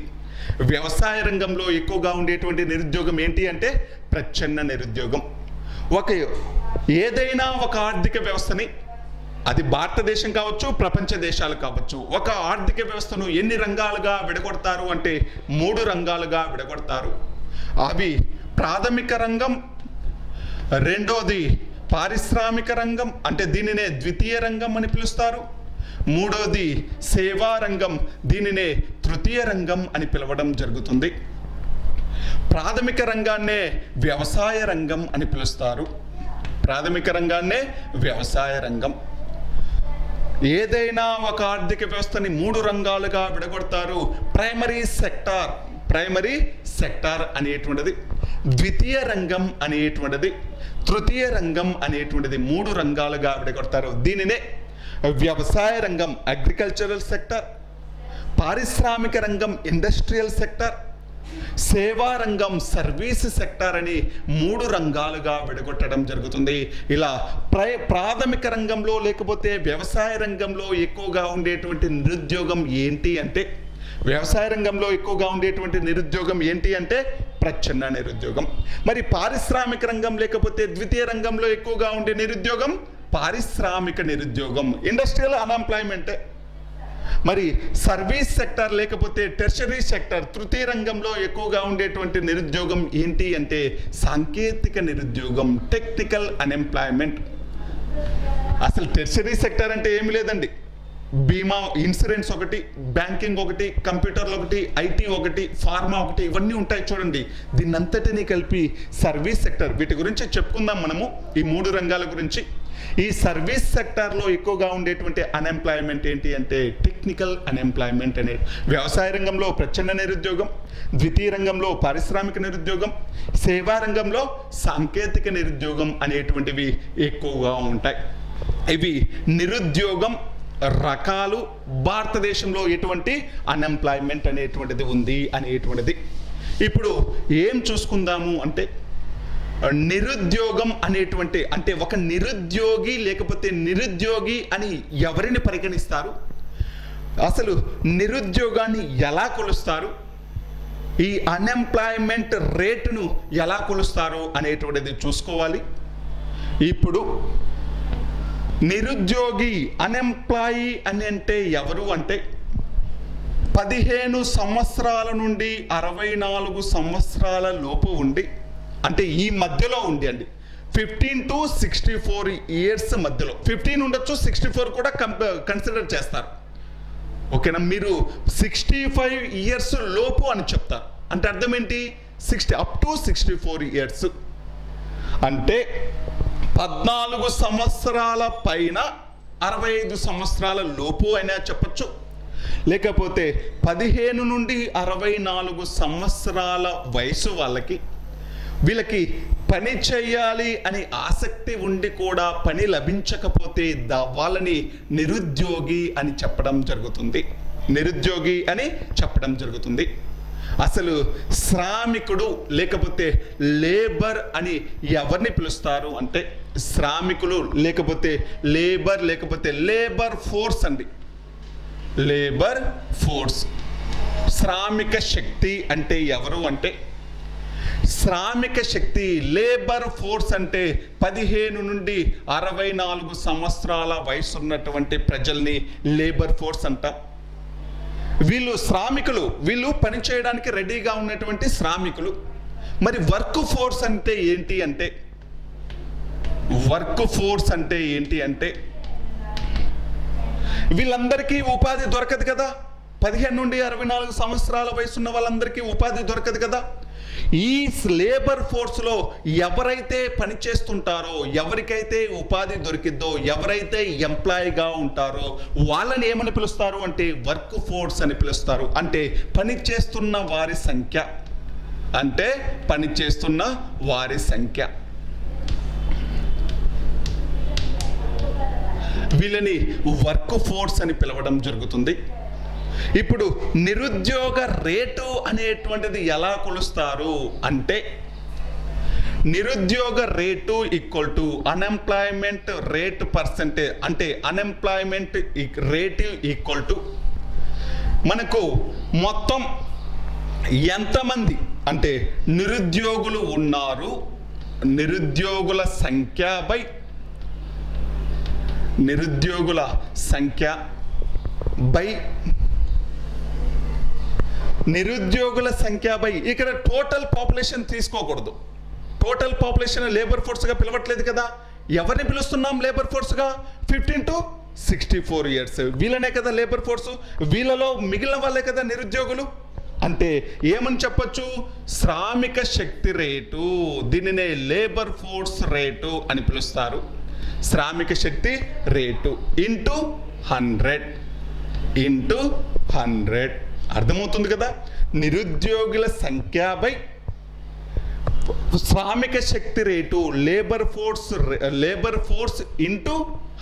వ్యవసాయ రంగంలో ఎక్కువగా ఉండేటువంటి నిరుద్యోగం ఏంటి అంటే ప్రచ్ఛన్న నిరుద్యోగం. ఏదైనా ఒక ఆర్థిక వ్యవస్థని, అది భారతదేశం కావచ్చు, ప్రపంచ దేశాలు కావచ్చు, ఒక ఆర్థిక వ్యవస్థను ఎన్ని రంగాలుగా విడగొడతారు అంటే 3 రంగాలుగా విడగొడతారు. అవి ప్రాథమిక రంగం, రెండోది పారిశ్రామిక రంగం అంటే దీనినే ద్వితీయ రంగం అని పిలుస్తారు, మూడోది సేవా రంగం, దీనినే తృతీయ రంగం అని పిలవడం జరుగుతుంది. ప్రాథమిక రంగాన్నే వ్యవసాయ రంగం అని పిలుస్తారు. ప్రాథమిక రంగాన్నే వ్యవసాయ రంగం. ఏదైనా ఒక ఆర్థిక వ్యవస్థని 3 రంగాలుగా విడగొడతారు. ప్రైమరీ సెక్టార్ అనేటువంటిది, ద్వితీయ రంగం అనేటువంటిది, తృతీయ రంగం అనేటువంటిది 3 రంగాలుగా విడగొడతారు. దీనినే వ్యవసాయ రంగం అగ్రికల్చరల్ సెక్టార్, పారిశ్రామిక రంగం ఇండస్ట్రియల్ సెక్టార్, సేవా రంగం సర్వీస్ సెక్టార్ అని 3 రంగాలుగా విడగొట్టడం జరుగుతుంది. ఇలా ప్రాథమిక రంగంలో లేకపోతే వ్యవసాయ రంగంలో ఎక్కువగా ఉండేటువంటి నిరుద్యోగం ఏంటి అంటే, వ్యవసాయ రంగంలో ఎక్కువగా ఉండేటువంటి నిరుద్యోగం ఏంటి అంటే ప్రచ్ఛన్న నిరుద్యోగం. మరి పారిశ్రామిక రంగం లేకపోతే ద్వితీయ రంగంలో ఎక్కువగా ఉండే నిరుద్యోగం పారిశ్రామిక నిరుద్యోగం, ఇండస్ట్రియల్ అన్ఎంప్లాయ్మెంటే. మరి సర్వీస్ సెక్టార్ లేకపోతే టెర్షరీ సెక్టార్, తృతీయ రంగంలో ఎక్కువగా ఉండేటువంటి నిరుద్యోగం ఏంటి అంటే సాంకేతిక నిరుద్యోగం, టెక్నికల్ అన్ఎంప్లాయ్మెంట్. అసలు టెర్షరీ సెక్టార్ అంటే ఏమి లేదండి, బీమా ఇన్సూరెన్స్ ఒకటి, బ్యాంకింగ్ ఒకటి, కంప్యూటర్లు ఒకటి, ఐటీ ఒకటి, ఫార్మా ఒకటి, ఇవన్నీ ఉంటాయి చూడండి. దీన్నంతటినీ కలిపి సర్వీస్ సెక్టర్. వీటి గురించి చెప్పుకుందాం మనము, ఈ 3 రంగాల గురించి. ఈ సర్వీస్ సెక్టార్లో ఎక్కువగా ఉండేటువంటి అన్ఎంప్లాయ్మెంట్ ఏంటి అంటే టెక్నికల్ అన్ఎంప్లాయ్మెంట్ అనేది. వ్యవసాయ రంగంలో ప్రచ్ఛన్న నిరుద్యోగం, ద్వితీయ రంగంలో పారిశ్రామిక నిరుద్యోగం, సేవా రంగంలో సాంకేతిక నిరుద్యోగం అనేటువంటివి ఎక్కువగా ఉంటాయి. ఇవి నిరుద్యోగం రకాలు. భారతదేశంలో ఎటువంటి అన్ఎంప్లాయ్మెంట్ అనేటువంటిది ఉంది అనేటువంటిది. ఇప్పుడు ఏం చూసుకుందాము అంటే, నిరుద్యోగం అనేటువంటి అంటే ఒక నిరుద్యోగి లేకపోతే నిరుద్యోగి అని ఎవరిని పరిగణిస్తారు, అసలు నిరుద్యోగాన్ని ఎలా కొలుస్తారు, ఈ అన్ఎంప్లాయ్మెంట్ రేటును ఎలా కొలుస్తారు అనేటువంటిది చూసుకోవాలి. ఇప్పుడు నిరుద్యోగి అన్ఎంప్లాయీ అని అంటే ఎవరు అంటే 15 సంవత్సరాల నుండి 64 సంవత్సరాల లోపు ఉండి, అంటే ఈ మధ్యలో ఉండి అండి, 15 to 64 ఇయర్స్ మధ్యలో. 15 ఉండొచ్చు, 64 కూడా కన్సిడర్ చేస్తారు. ఓకేనా? మీరు 65 ఇయర్స్ లోపు అని చెప్తారు. అంటే అర్థం ఏంటి? 60 అప్ టు 64 ఇయర్స్ అంటే 14 సంవత్సరాల పైన 65 సంవత్సరాల లోపు అయినా చెప్పచ్చు, లేకపోతే 15 నుండి 64 సంవత్సరాల వయసు వీళ్ళకి పని చేయాలి అని ఆసక్తి ఉండి కూడా పని లభించకపోతే వాళ్ళని నిరుద్యోగి అని చెప్పడం జరుగుతుంది. నిరుద్యోగి అని చెప్పడం జరుగుతుంది. అసలు శ్రామికుడు లేకపోతే లేబర్ అని ఎవరిని పిలుస్తారు అంటే శ్రామికులు లేకపోతే లేబర్ ఫోర్స్ అండి. Labour force. శ్రామిక శక్తి అంటే ఎవరు అంటే శ్రామిక శక్తి లేబర్ ఫోర్స్ అంటే 15 నుండి 64 సంవత్సరాల వయసు ఉన్నటువంటి ప్రజల్ని లేబర్ ఫోర్స్ అంట. వీళ్ళు శ్రామికులు, వీళ్ళు పని చేయడానికి రెడీగా ఉన్నటువంటి శ్రామికులు. మరి వర్క్ ఫోర్స్ అంటే ఏంటి అంటే వీళ్ళందరికీ ఉపాధి దొరకదు కదా. 15 నుండి 64 సంవత్సరాల వయసున్న వాళ్ళందరికీ ఉపాధి దొరకదు కదా. ఈ లేబర్ ఫోర్స్లో ఎవరైతే పని చేస్తుంటారో, ఎవరికైతే ఉపాధి దొరికిద్దో, ఎవరైతే ఎంప్లాయీగా ఉంటారో వాళ్ళని ఏమని పిలుస్తారు అంటే వర్క్ ఫోర్స్ అని పిలుస్తారు. అంటే పని చేస్తున్న వారి సంఖ్య. వీళ్ళని వర్క్ ఫోర్స్ అని పిలవడం జరుగుతుంది. ఇప్పుడు నిరుద్యోగ రేటు అనేటువంటిది ఎలా కొలుస్తారు అంటే నిరుద్యోగ rate equal to unemployment rate percentage. అంటే అన్ఎంప్లాయ్మెంట్ రేట్ ఈక్వల్ టు మనకు మొత్తం ఎంతమంది అంటే నిరుద్యోగులు ఉన్నారు, నిరుద్యోగుల సంఖ్య బై ఇక్కడ టోటల్ పాపులేషన్ తీసుకోకూడదు. టోటల్ పాపులేషన్ లేబర్ ఫోర్స్గా పిలవట్లేదు కదా. ఎవరిని పిలుస్తున్నాం లేబర్ ఫోర్స్గా? 15 to 64 ఇయర్స్ వీళ్ళనే కదా లేబర్ ఫోర్స్. వీళ్ళలో మిగిలిన వాళ్ళే కదా నిరుద్యోగులు. అంటే ఏమని చెప్పచ్చు? శ్రామిక శక్తి రేటు, దీనినే లేబర్ ఫోర్స్ రేటు అని పిలుస్తారు. శ్రామిక శక్తి రేటు ఇంటూ 100 అర్థమవుతుంది కదా. నిరుద్యోగుల సంఖ్య బై శ్రామిక శక్తి రేటు లేబర్ ఫోర్స్ ఇంటూ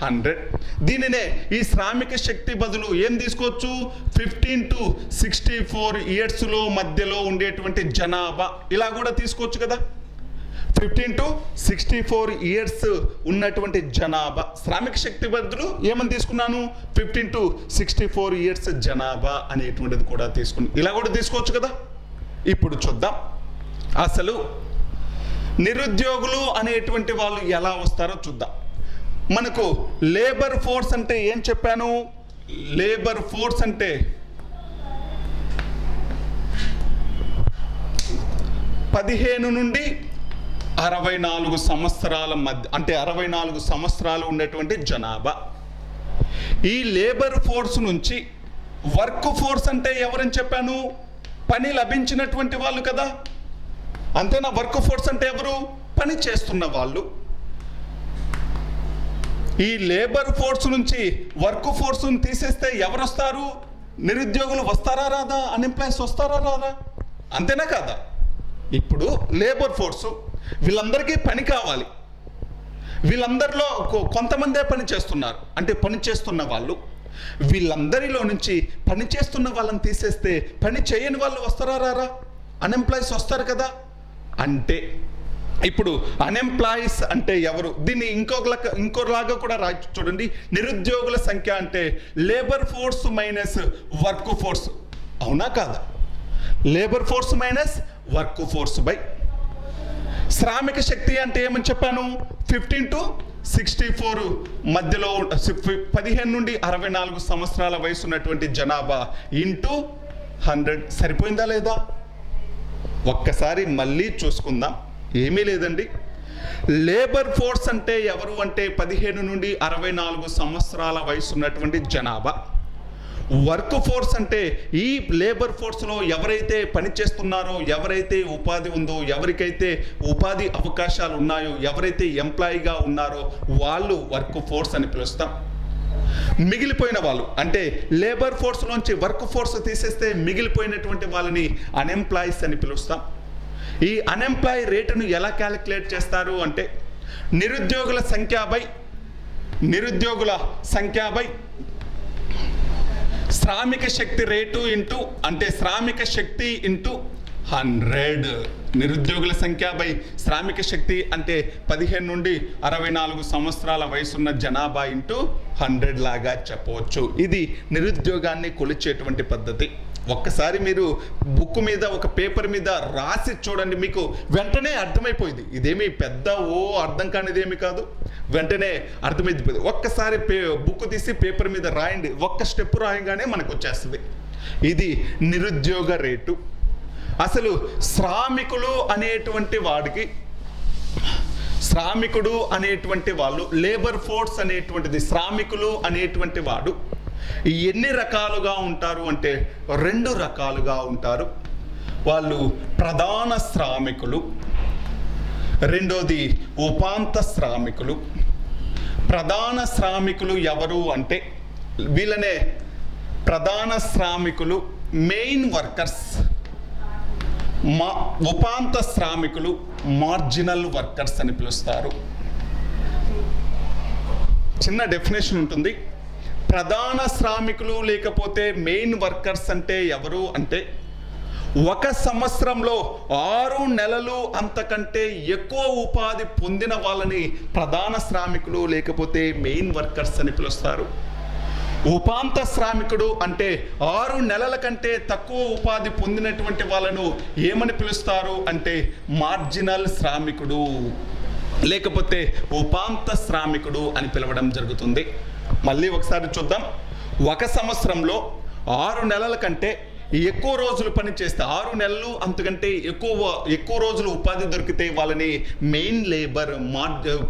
100. దీనినే ఈ శ్రామిక శక్తి బదులు ఏం తీసుకోవచ్చు? 15 to 64 ఇయర్స్లో మధ్యలో ఉండేటువంటి జనాభా ఇలా కూడా తీసుకోవచ్చు కదా. 15 to 64 ఇయర్స్ ఉన్నటువంటి జనాభా శ్రామిక శక్తి బదులు ఏమని తీసుకున్నాను? 15 to 64 ఇయర్స్ జనాభా అనేటువంటిది కూడా తీసుకుని ఇలా కూడా తీసుకోవచ్చు కదా. ఇప్పుడు చూద్దాం అసలు నిరుద్యోగులు అనేటువంటి వాళ్ళు ఎలా వస్తారో చూద్దాం. మనకు లేబర్ ఫోర్స్ అంటే ఏం చెప్పాను? లేబర్ ఫోర్స్ అంటే 15 నుండి 64 సంవత్సరాల మధ్య, అంటే 64 సంవత్సరాలు ఉండేటువంటి జనాభా. ఈ లేబర్ ఫోర్స్ నుంచి వర్క్ ఫోర్స్ అంటే ఎవరని చెప్పాను? పని లభించినటువంటి వాళ్ళు కదా. అంతేనా? వర్క్ ఫోర్స్ అంటే ఎవరు? పని చేస్తున్న వాళ్ళు. ఈ లేబర్ ఫోర్స్ నుంచి వర్క్ ఫోర్స్ని తీసేస్తే ఎవరు వస్తారు? నిరుద్యోగులు వస్తారా రాదా? అన్ఎంప్లాయ్స్ వస్తారా రాదా? అంతేనా కాదా? ఇప్పుడు లేబర్ ఫోర్సు వీళ్ళందరికీ పని కావాలి. వీళ్ళందరిలో కొంతమందే పని చేస్తున్నారు, అంటే పని చేస్తున్న వాళ్ళు. వీళ్ళందరిలో నుంచి పని చేస్తున్న వాళ్ళని తీసేస్తే పని చేయని వాళ్ళు వస్తారా రారా? అన్ఎంప్లాయ్స్ వస్తారు కదా. అంటే ఇప్పుడు అన్ఎంప్లాయీస్ అంటే ఎవరు? దీన్ని ఇంకోలాగా కూడా రాయొచ్చు చూడండి. నిరుద్యోగుల సంఖ్య అంటే labour force minus work force. అవునా కాదా? Labour force minus work force by శ్రామిక శక్తి అంటే ఏమని చెప్పాను? 15 to 64 మధ్యలో 15 నుండి 64 సంవత్సరాల వయసు ఉన్నటువంటి జనాభా ఇంటూ 100. సరిపోయిందా లేదా? ఒక్కసారి మళ్ళీ చూసుకుందాం. ఏమీ లేదండి. లేబర్ ఫోర్స్ అంటే ఎవరు అంటే 15 నుండి 64 సంవత్సరాల వయసు ఉన్నటువంటి జనాభా. వర్క్ ఫోర్స్ అంటే ఈ లేబర్ ఫోర్స్లో ఎవరైతే పనిచేస్తున్నారో, ఎవరైతే ఉపాధి ఉందో, ఎవరికైతే ఉపాధి అవకాశాలు ఉన్నాయో, ఎవరైతే ఎంప్లాయీగా ఉన్నారో వాళ్ళు వర్క్ ఫోర్స్ అని పిలుస్తాం. మిగిలిపోయిన వాళ్ళు అంటే లేబర్ ఫోర్స్లోంచి వర్క్ ఫోర్స్ తీసేస్తే మిగిలిపోయినటువంటి వాళ్ళని అన్ఎంప్లాయీస్ అని పిలుస్తాం. ఈ అన్ఎంప్లాయీ రేటును ఎలా క్యాలిక్యులేట్ చేస్తారు అంటే నిరుద్యోగుల సంఖ్య బై శ్రామిక శక్తి రేటు ఇంటూ అంటే శ్రామిక శక్తి ఇంటూ 100. నిరుద్యోగుల సంఖ్య బై శ్రామిక శక్తి అంటే 15 నుండి 64 సంవత్సరాల వయసున్న జనాభా ఇంటూ 100 లాగా చెప్పవచ్చు. ఇది నిరుద్యోగాన్ని కొలిచేటువంటి పద్ధతి. ఒక్కసారి మీరు బుక్ మీద ఒక పేపర్ మీద రాసి చూడండి, మీకు వెంటనే అర్థమైపోయింది. ఇదేమి పెద్ద అర్థం కానిదేమి కాదు, వెంటనే అర్థమైపోయింది. ఒక్కసారి బుక్ తీసి పేపర్ మీద రాయండి, ఒక్క స్టెప్ రాయగానే మనకు వచ్చేస్తుంది. ఇది నిరుద్యోగ రేటు. అసలు శ్రామికుడు అనేటువంటి వాళ్ళు, లేబర్ ఫోర్స్ అనేటువంటిది, శ్రామికులు అనేటువంటి వాడు ఎన్ని రకాలుగా ఉంటారు అంటే 2 రకాలుగా ఉంటారు. వాళ్ళు ప్రధాన శ్రామికులు, రెండోది ఉపాంత శ్రామికులు. ప్రధాన శ్రామికులు ఎవరు అంటే వీళ్ళనే ప్రధాన శ్రామికులు, మెయిన్ వర్కర్స్. ఉపాంత శ్రామికులు మార్జినల్ వర్కర్స్ అని పిలుస్తారు. చిన్న డెఫినేషన్ ఉంటుంది. ప్రధాన శ్రామికులు లేకపోతే మెయిన్ వర్కర్స్ అంటే ఎవరు అంటే ఒక సంవత్సరంలో 6 నెలలు అంతకంటే ఎక్కువ ఉపాధి పొందిన వాళ్ళని ప్రధాన శ్రామికులు లేకపోతే మెయిన్ వర్కర్స్ అని పిలుస్తారు. ఉపాంత శ్రామికుడు అంటే 6 నెలల కంటే తక్కువ ఉపాధి పొందినటువంటి వాళ్ళను ఏమని పిలుస్తారు అంటే మార్జినల్ శ్రామికుడు లేకపోతే ఉపాంత శ్రామికుడు అని పిలవడం జరుగుతుంది. మళ్ళీ ఒకసారి చూద్దాం. ఒక సంవత్సరంలో 6 నెలల కంటే ఎక్కువ రోజులు పని చేస్తే, 6 నెలలు అంతకంటే ఎక్కువ రోజులు ఉపాధి దొరికితే వాళ్ళని మెయిన్ లేబర్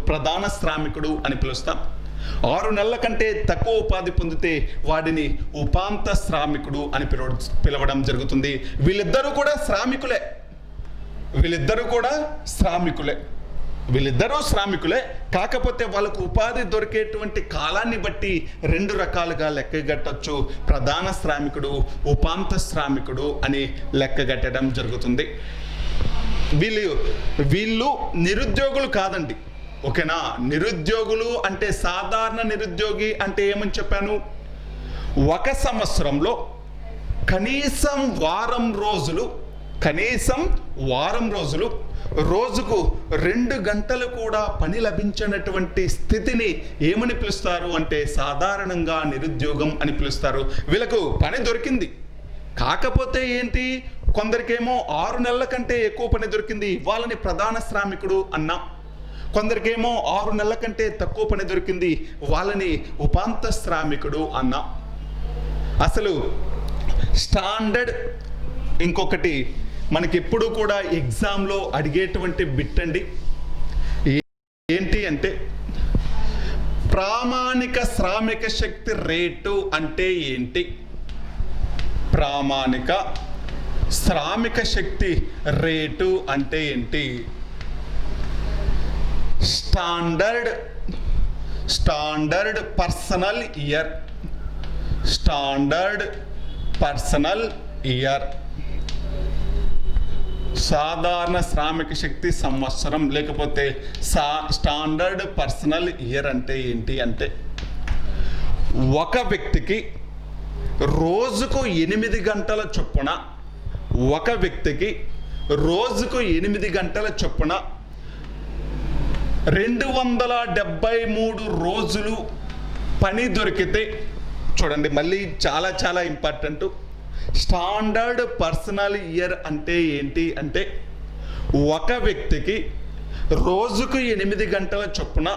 ప్రధాన శ్రామికుడు అని పిలుస్తాం. 6 నెలల కంటే తక్కువ ఉపాధి పొందితే వాడిని ఉపాంత శ్రామికుడు అని పిలవడం జరుగుతుంది. వీళ్ళిద్దరూ కూడా శ్రామికులే. కాకపోతే వాళ్ళకు ఉపాధి దొరికేటువంటి కాలాన్ని బట్టి 2 రకాలుగా లెక్కగట్టచ్చు. ప్రధాన శ్రామికుడు, ఉపాంత శ్రామికుడు అని లెక్కగట్టడం జరుగుతుంది. వీళ్ళు నిరుద్యోగులు కాదండి, ఓకేనా? నిరుద్యోగులు అంటే సాధారణ నిరుద్యోగి అంటే ఏమని చెప్పాను? ఒక సంవత్సరంలో కనీసం వారం రోజులు రోజుకు 2 గంటలు కూడా పని లభించినటువంటి స్థితిని ఏమని పిలుస్తారు అంటే సాధారణంగా నిరుద్యోగం అని పిలుస్తారు. వీళ్ళకు పని దొరికింది, కాకపోతే ఏంటి, కొందరికేమో 6 నెలల కంటే ఎక్కువ పని దొరికింది, వాళ్ళని ప్రధాన శ్రామికుడు అన్నాం. కొందరికేమో 6 నెలల కంటే తక్కువ పని దొరికింది, వాళ్ళని ఉపాంత శ్రామికుడు అన్నాం. అసలు స్టాండర్డ్ ఇంకొకటి మనకి ఎప్పుడు కూడా ఎగ్జామ్లో అడిగేటువంటి బిట్ అండి. ఏంటి అంటే ప్రామాణిక శ్రామిక శక్తి రేటు అంటే ఏంటి? ప్రామాణిక శ్రామిక శక్తి రేటు అంటే ఏంటి? Standard personal year. సాధారణ శ్రామిక శక్తి సంవత్సరం లేకపోతే స్టాండర్డ్ పర్సనల్ ఇయర్ అంటే ఏంటి అంటే ఒక వ్యక్తికి రోజుకు 8 గంటల చొప్పున 273 రోజులు పని దొరికితే, చూడండి మళ్ళీ చాలా చాలా ఇంపార్టెంట్. స్టాండర్డ్ పర్సనల్ ఇయర్ అంటే ఏంటి అంటే ఒక వ్యక్తికి రోజుకు 8 గంటల చొప్పున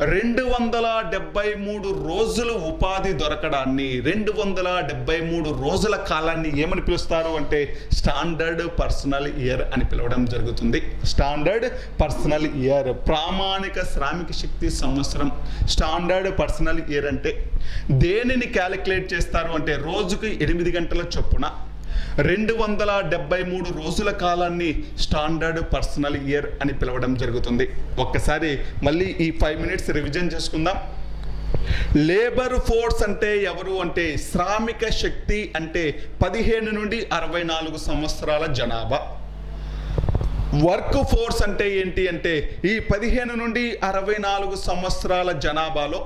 273 రోజులు ఉపాధి దొరకడాన్ని, 273 రోజుల కాలాన్ని ఏమని పిలుస్తారు అంటే స్టాండర్డ్ పర్సనల్ ఇయర్ అని పిలవడం జరుగుతుంది. స్టాండర్డ్ పర్సనల్ ఇయర్, ప్రామాణిక శ్రామిక శక్తి సంవత్సరం. స్టాండర్డ్ పర్సనల్ ఇయర్ అంటే దేనిని క్యాలిక్యులేట్ చేస్తారు అంటే రోజుకు 8 గంటల చొప్పున 273 రోజుల కాలాన్ని స్టాండర్డ్ పర్సనల్ ఇయర్ అని పిలవడం జరుగుతుంది. ఒక్కసారి మళ్ళీ ఈ 5 మినిట్స్ రివిజన్ చేసుకుందాం. లేబర్ ఫోర్స్ అంటే ఎవరు అంటే శ్రామిక శక్తి అంటే 15 నుండి 64 సంవత్సరాల జనాభా. వర్క్ ఫోర్స్ అంటే ఏంటి అంటే ఈ 15 నుండి 64 సంవత్సరాల జనాభాలో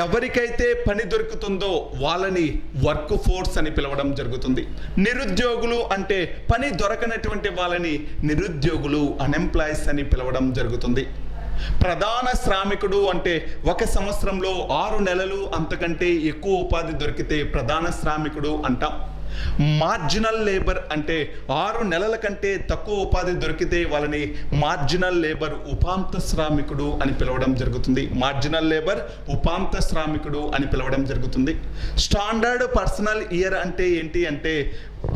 ఎవరికైతే పని దొరుకుతుందో వాళ్ళని వర్క్ ఫోర్స్ అని పిలవడం జరుగుతుంది. నిరుద్యోగులు అంటే పని దొరకనటువంటి వాళ్ళని నిరుద్యోగులు, అన్ఎంప్లాయీస్ అని పిలవడం జరుగుతుంది. ప్రధాన శ్రామికుడు అంటే 1 సంవత్సరంలో 6 నెలలు అంతకంటే ఎక్కువ ఉపాధి దొరికితే ప్రధాన శ్రామికుడు అంటాం. మార్జినల్ లేబర్ అంటే 6 నెలల కంటే తక్కువ ఉపాధి దొరికితే వాళ్ళని మార్జినల్ లేబర్, ఉపాంత శ్రామికుడు అని పిలవడం జరుగుతుంది. మార్జినల్ లేబర్, ఉపాంత శ్రామికుడు అని పిలవడం జరుగుతుంది. స్టాండర్డ్ పర్సనల్ ఇయర్ అంటే ఏంటి అంటే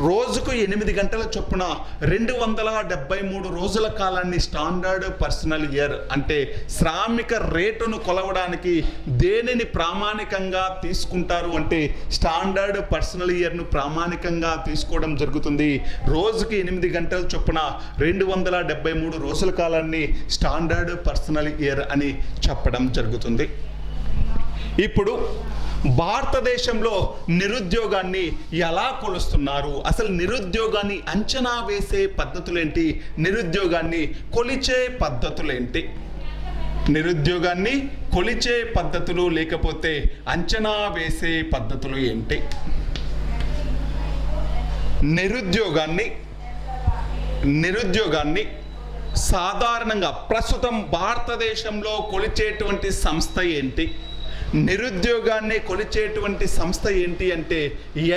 రోజుకు 8 గంటల చొప్పున 273 రోజుల కాలాన్ని స్టాండర్డ్ పర్సనల్ ఇయర్ అంటే శ్రామిక రేటును కొలవడానికి దేనిని ప్రామాణికంగా తీసుకుంటారు అంటే స్టాండర్డ్ పర్సనల్ ఇయర్ను ప్రామాణికంగా తీసుకోవడం జరుగుతుంది. రోజుకి 8 గంటల చొప్పున 273 రోజుల కాలాన్ని స్టాండర్డ్ పర్సనల్ ఇయర్ అని చెప్పడం జరుగుతుంది. ఇప్పుడు భారతదేశంలో నిరుద్యోగాన్ని ఎలా కొలుస్తున్నారు, అసలు నిరుద్యోగాన్ని అంచనా వేసే పద్ధతులేంటి, నిరుద్యోగాన్ని కొలిచే పద్ధతులేంటి, నిరుద్యోగాన్ని కొలిచే పద్ధతులు లేకపోతే అంచనా వేసే పద్ధతులు ఏంటి? నిరుద్యోగాన్ని సాధారణంగా ప్రస్తుతం భారతదేశంలో కొలిచేటువంటి సంస్థ ఏంటి? నిరుద్యోగాన్ని కొలిచేటువంటి సంస్థ ఏంటి అంటే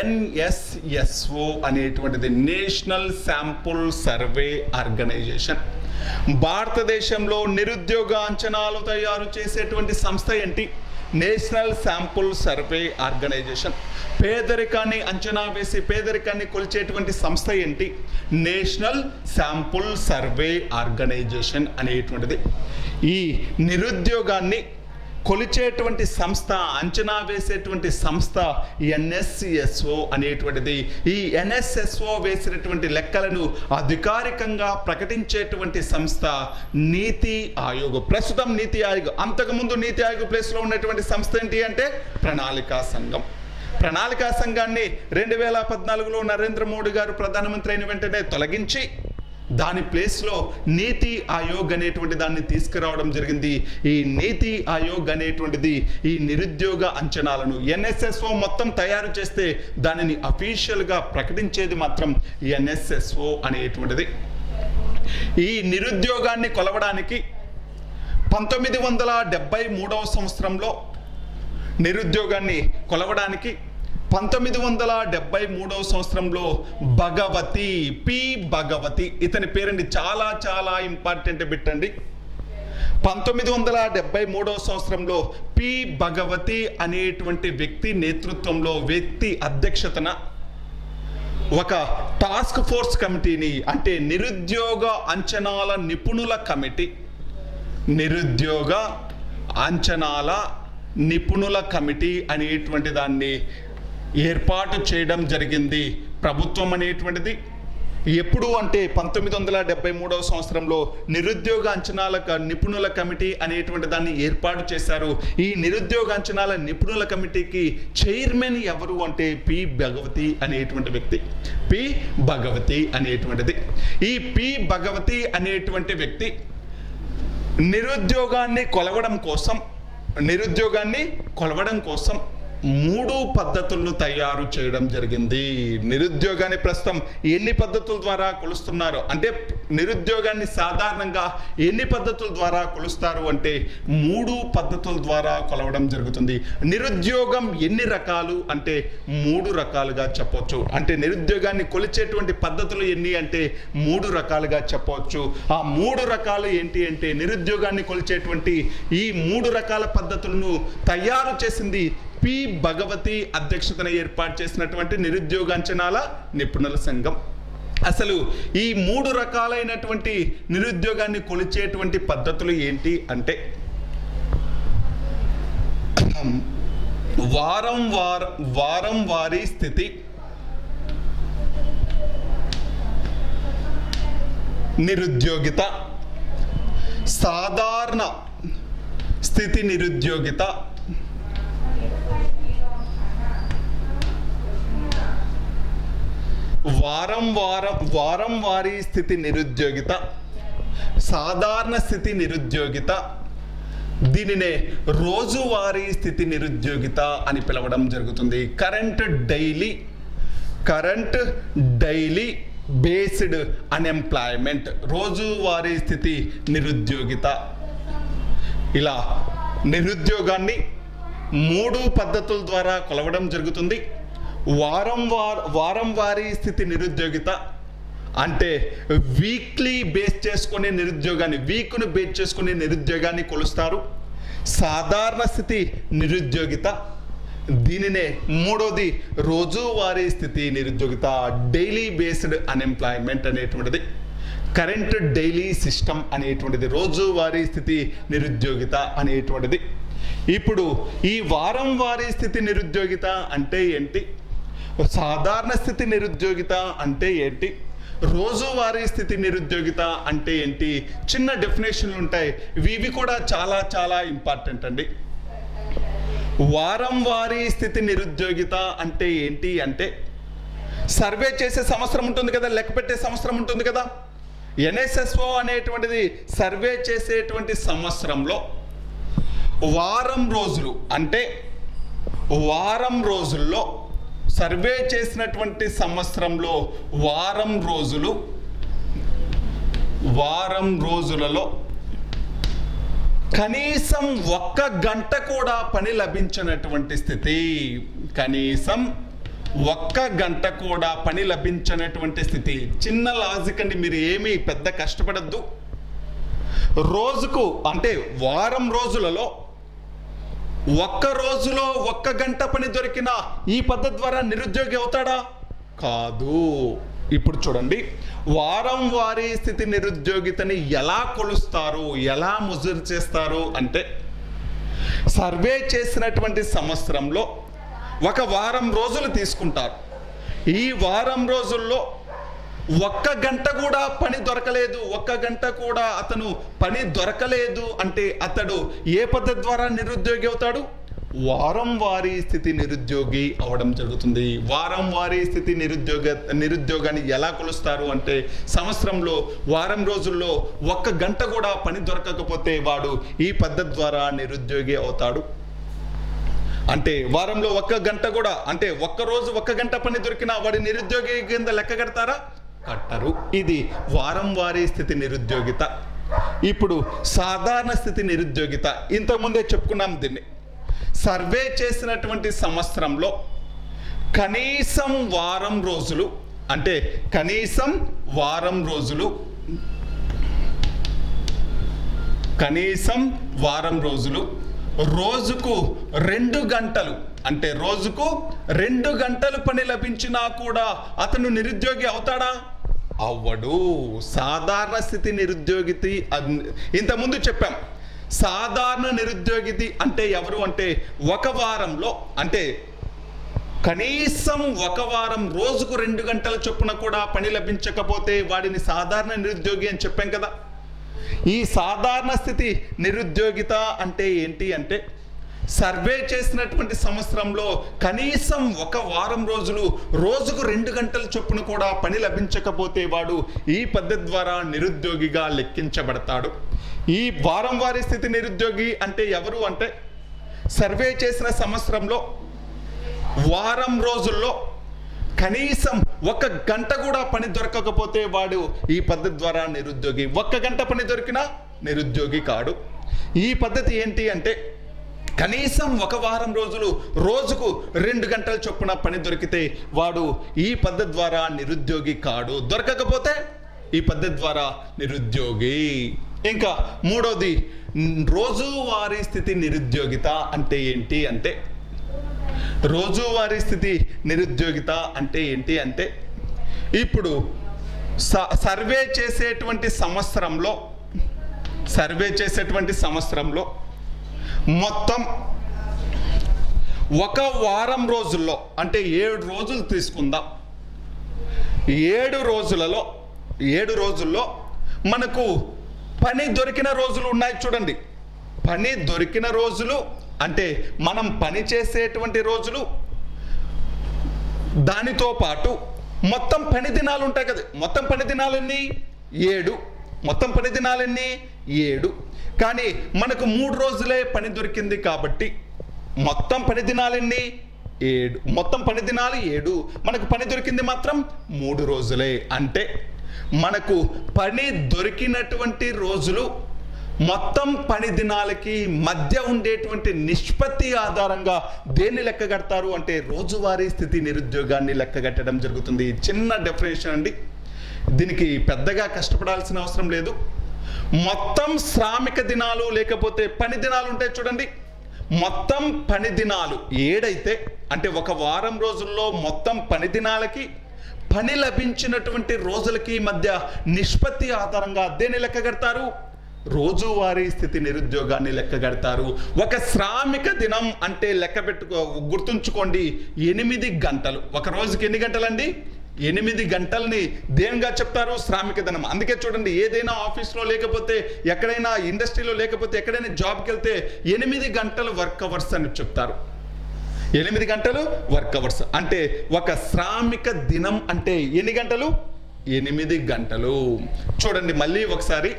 NSSO అనేటువంటిది, నేషనల్ శాంపుల్ సర్వే ఆర్గనైజేషన్. భారతదేశంలో నిరుద్యోగ అంచనాలు తయారు చేసేటువంటి సంస్థ ఏంటి? National sample survey organisation. పేదరికాన్ని అంచనా వేసి పేదరికాన్ని కొలిచేటువంటి సంస్థ ఏంటి? నేషనల్ శాంపుల్ సర్వే ఆర్గనైజేషన్ అనేటువంటిది. ఈ నిరుద్యోగాన్ని కొలిచేటువంటి సంస్థ, అంచనా వేసేటువంటి సంస్థ NSSO అనేటువంటిది. ఈ NSSO వేసినటువంటి లెక్కలను అధికారికంగా ప్రకటించేటువంటి సంస్థ నీతి ఆయోగ్. ప్రస్తుతం నీతి ఆయోగ్, అంతకుముందు నీతి ఆయోగ్ ప్లేస్లో ఉన్నటువంటి సంస్థ ఏంటి అంటే ప్రణాళికా సంఘం. ప్రణాళికా సంఘాన్ని 2014లో నరేంద్ర మోడీ గారు ప్రధానమంత్రి అయిన వెంటనే తొలగించి దాని ప్లేస్లో నీతి ఆయోగ్ అనేటువంటి దాన్ని తీసుకురావడం జరిగింది. ఈ నీతి ఆయోగ్ అనేటువంటిది ఈ నిరుద్యోగ అంచనాలను NSSO మొత్తం తయారు చేస్తే దానిని అఫీషియల్గా ప్రకటించేది మాత్రం NSSO అనేటువంటిది. ఈ నిరుద్యోగాన్ని కొలవడానికి 1973వ సంవత్సరంలో నిరుద్యోగాన్ని కొలవడానికి 1973వ సంవత్సరంలో భగవతి, ఇతని పేరండి, చాలా చాలా ఇంపార్టెంట్ పెట్టండి. 1973వ సంవత్సరంలో పి భగవతి అనేటువంటి వ్యక్తి నేతృత్వంలో, వ్యక్తి అధ్యక్షతన ఒక టాస్క్ ఫోర్స్ కమిటీని, అంటే నిరుద్యోగ అంచనాల నిపుణుల కమిటీ, నిరుద్యోగ అంచనాల నిపుణుల కమిటీ అనేటువంటి దాన్ని ఏర్పాటు చేయడం జరిగింది. ప్రభుత్వం అనేటువంటిది ఎప్పుడు అంటే 1973వ సంవత్సరంలో నిరుద్యోగ అంచనాల నిపుణుల కమిటీ అనేటువంటి దాన్ని ఏర్పాటు చేశారు. ఈ నిరుద్యోగ అంచనాల నిపుణుల కమిటీకి చైర్మన్ ఎవరు అంటే పి భగవతి అనేటువంటి వ్యక్తి. పి భగవతి అనేటువంటిది. ఈ పి భగవతి అనేటువంటి వ్యక్తి నిరుద్యోగాన్ని కొలవడం కోసం 3 పద్ధతులను తయారు చేయడం జరిగింది. నిరుద్యోగాన్ని ప్రస్తుతం ఎన్ని పద్ధతుల ద్వారా కొలుస్తున్నారు అంటే, నిరుద్యోగాన్ని సాధారణంగా ఎన్ని పద్ధతుల ద్వారా కొలుస్తారు అంటే 3 పద్ధతుల ద్వారా కొలవడం జరుగుతుంది. నిరుద్యోగం ఎన్ని రకాలు అంటే 3 రకాలుగా చెప్పవచ్చు. అంటే నిరుద్యోగాన్ని కొలిచేటువంటి పద్ధతులు ఎన్ని అంటే 3 రకాలుగా చెప్పవచ్చు. ఆ 3 రకాలు ఏంటి అంటే, నిరుద్యోగాన్ని కొలిచేటువంటి ఈ 3 రకాల పద్ధతులను తయారు చేసింది పి భగవతి అధ్యక్షతన ఏర్పాటు చేసినటువంటి నిరుద్యోగ అంచనాల నిపుణుల సంఘం. అసలు ఈ 3 రకాలైనటువంటి నిరుద్యోగాన్ని కొలిచేటువంటి పద్ధతులు ఏంటి అంటే, వారం వారీ స్థితి, నిరుద్యోగిత, సాధారణ స్థితి నిరుద్యోగిత, వారం వారీ స్థితి నిరుద్యోగిత, సాధారణ స్థితి నిరుద్యోగిత, దీనినే రోజువారీ స్థితి నిరుద్యోగిత అని పిలవడం జరుగుతుంది. కరెంట్ డైలీ బేస్డ్ అన్ఎంప్లాయ్మెంట్, రోజువారీ స్థితి నిరుద్యోగిత. ఇలా నిరుద్యోగాన్ని 3 పద్ధతుల ద్వారా కొలవడం జరుగుతుంది. వారం వారీ స్థితి నిరుద్యోగిత అంటే వీక్లీ బేస్ చేసుకునే నిరుద్యోగాన్ని, వీక్ను బేస్ చేసుకునే నిరుద్యోగాన్ని కొలుస్తారు. సాధారణ స్థితి నిరుద్యోగిత, దీనినే మూడోది రోజువారీ స్థితి నిరుద్యోగిత, డైలీ బేస్డ్ అన్ఎంప్లాయ్మెంట్ అనేటువంటిది. కరెంట్ డైలీ సిస్టమ్ అనేటువంటిది రోజువారీ స్థితి నిరుద్యోగిత అనేటువంటిది. ఇప్పుడు ఈ వారం వారీ స్థితి నిరుద్యోగిత అంటే ఏంటి, సాధారణ స్థితి నిరుద్యోగిత అంటే ఏంటి, రోజువారీ స్థితి నిరుద్యోగిత అంటే ఏంటి, చిన్న డెఫినేషన్లు ఉంటాయి. ఇవి కూడా చాలా చాలా ఇంపార్టెంట్ అండి. వారం వారీ స్థితి నిరుద్యోగిత అంటే ఏంటి అంటే, సర్వే చేసే సంవత్సరం ఉంటుంది కదా, లెక్క పెట్టే సంవత్సరం ఉంటుంది కదా, NSSO అనేటువంటిది సర్వే చేసేటువంటి సంవత్సరంలో వారం రోజులు అంటే వారం రోజుల్లో సర్వే చేసినటువంటి సంవత్సరంలో వారం రోజులలో కనీసం 1 గంట కూడా పని లభించినటువంటి స్థితి, కనీసం 1 గంట కూడా పని లభించినటువంటి స్థితి. చిన్న లాజిక్ అండి, మీరు ఏమీ పెద్ద కష్టపడద్దు. రోజుకు అంటే వారం రోజులలో 1 రోజులో 1 గంట పని దొరికినా ఈ పద్ధతి ద్వారా నిరుద్యోగి అవుతాడా? కాదు. ఇప్పుడు చూడండి, వారం వారీ స్థితి నిరుద్యోగితని ఎలా కొలుస్తారు, ఎలా ముజురు చేస్తారు అంటే, సర్వే చేసినటువంటి సంవత్సరంలో 1 వారం రోజులు తీసుకుంటారు. ఈ వారం రోజుల్లో 1 గంట కూడా పని దొరకలేదు, 1 గంట కూడా అతను పని దొరకలేదు అంటే అతడు ఏ పద్ధతి ద్వారా నిరుద్యోగి అవుతాడు? వారం వారీ స్థితి నిరుద్యోగి అవడం జరుగుతుంది. వారం వారీ స్థితి నిరుద్యోగాన్ని ఎలా కొలుస్తారు అంటే, సంవత్సరంలో వారం రోజుల్లో 1 గంట కూడా పని దొరకకపోతే వాడు ఈ పద్ధతి ద్వారా నిరుద్యోగి అవుతాడు. అంటే వారంలో 1 గంట కూడా అంటే 1 రోజు 1 గంట పని దొరికినా వాడి నిరుద్యోగి కింద లెక్క కడతారా? కట్టరు. ఇది వారం వారీ స్థితి నిరుద్యోగిత. ఇప్పుడు సాధారణ స్థితి నిరుద్యోగిత, ఇంతకుముందే చెప్పుకున్నాం దీన్ని. సర్వే చేసినటువంటి సంవత్సరంలో కనీసం వారం రోజులు అంటే కనీసం వారం రోజులు రోజుకు 2 గంటలు అంటే రోజుకు 2 గంటలు పని లభించినా కూడా అతను నిరుద్యోగి అవుతాడా? అవ్వడు. సాధారణ స్థితి నిరుద్యోగితి ఇంతకుముందు చెప్పాం. సాధారణ నిరుద్యోగితి అంటే ఎవరు అంటే, 1 వారంలో అంటే కనీసం 1 వారం రోజుకు 2 గంటల చొప్పున కూడా పని లభించకపోతే వాడిని సాధారణ నిరుద్యోగి అని చెప్పాం కదా. ఈ సాధారణ స్థితి నిరుద్యోగిత అంటే ఏంటి అంటే, సర్వే చేసినటువంటి సంవత్సరంలో కనీసం 1 వారం రోజులు రోజుకు 2 గంటల చొప్పున కూడా పని లభించకపోతే వాడు ఈ పద్ధతి ద్వారా నిరుద్యోగిగా లెక్కించబడతాడు. ఈ వారం వారీ స్థితి నిరుద్యోగి అంటే ఎవరు అంటే, సర్వే చేసిన సంవత్సరంలో వారం రోజుల్లో కనీసం 1 గంట కూడా పని దొరకకపోతే వాడు ఈ పద్ధతి ద్వారా నిరుద్యోగి. 1 గంట పని దొరికినా నిరుద్యోగి కాడు. ఈ పద్ధతి ఏంటి అంటే కనీసం 1 వారం రోజులు రోజుకు 2 గంటల చొప్పున పని దొరికితే వాడు ఈ పద్ధతి ద్వారా నిరుద్యోగి కాడు. దొరకకపోతే ఈ పద్ధతి ద్వారా నిరుద్యోగి. ఇంకా మూడోది రోజువారీ స్థితి నిరుద్యోగిత అంటే ఏంటి అంటే రోజువారీ స్థితి నిరుద్యోగిత అంటే ఏంటి అంటే ఇప్పుడు సర్వే చేసేటువంటి సంవత్సరంలో మొత్తం 1 వారం రోజుల్లో అంటే 7 రోజులు తీసుకుందాం. 7 రోజుల్లో మనకు పని దొరికిన రోజులు ఉన్నాయి చూడండి. పని దొరికిన రోజులు అంటే మనం పని చేసేటువంటి రోజులు, దానితో పాటు మొత్తం పని దినాలు ఉంటాయి కదా. మొత్తం పని దినాలన్నీ 7. కానీ మనకు 3 రోజులే పని దొరికింది కాబట్టి మొత్తం పని దినాలన్నీ 7. మొత్తం పని దినాలు 7, మనకు పని దొరికింది మాత్రం 3 రోజులే. అంటే మనకు పని దొరికినటువంటి రోజులు మొత్తం పని దినాలకి మధ్య ఉండేటువంటి నిష్పత్తి ఆధారంగా దేన్ని లెక్కగడతారు అంటే రోజువారీ స్థితి నిరుద్యోగాన్ని లెక్కగట్టడం జరుగుతుంది. చిన్న డెఫినేషన్ అండి, దీనికి పెద్దగా కష్టపడాల్సిన అవసరం లేదు. మొత్తం శ్రామిక దినాలు లేకపోతే పని దినాలు ఉంటాయి చూడండి. మొత్తం పని దినాలు 7 అయితే అంటే 1 వారం రోజుల్లో మొత్తం పని దినాలకి పని లభించినటువంటి రోజులకి మధ్య నిష్పత్తి ఆధారంగా దేన్ని లెక్కగడతారు? రోజువారీ స్థితి నిరుద్యోగాన్ని లెక్కగడతారు. 1 శ్రామిక దినం అంటే గుర్తుంచుకోండి 8 గంటలు. ఒక రోజుకి ఎన్ని గంటలండి? 8 గంటల్ని దేనిగా చెప్తారు? శ్రామిక దినం. అందుకే చూడండి, ఏదైనా ఆఫీస్లో లేకపోతే ఎక్కడైనా ఇండస్ట్రీలో లేకపోతే ఎక్కడైనా జాబ్కి వెళ్తే 8 గంటలు వర్క్ అవర్స్ అని చెప్తారు. 8 గంటలు వర్క్ అవర్స్ అంటే 1 శ్రామిక దినం అంటే ఎన్ని గంటలు? 8 గంటలు. చూడండి మళ్ళీ ఒకసారి,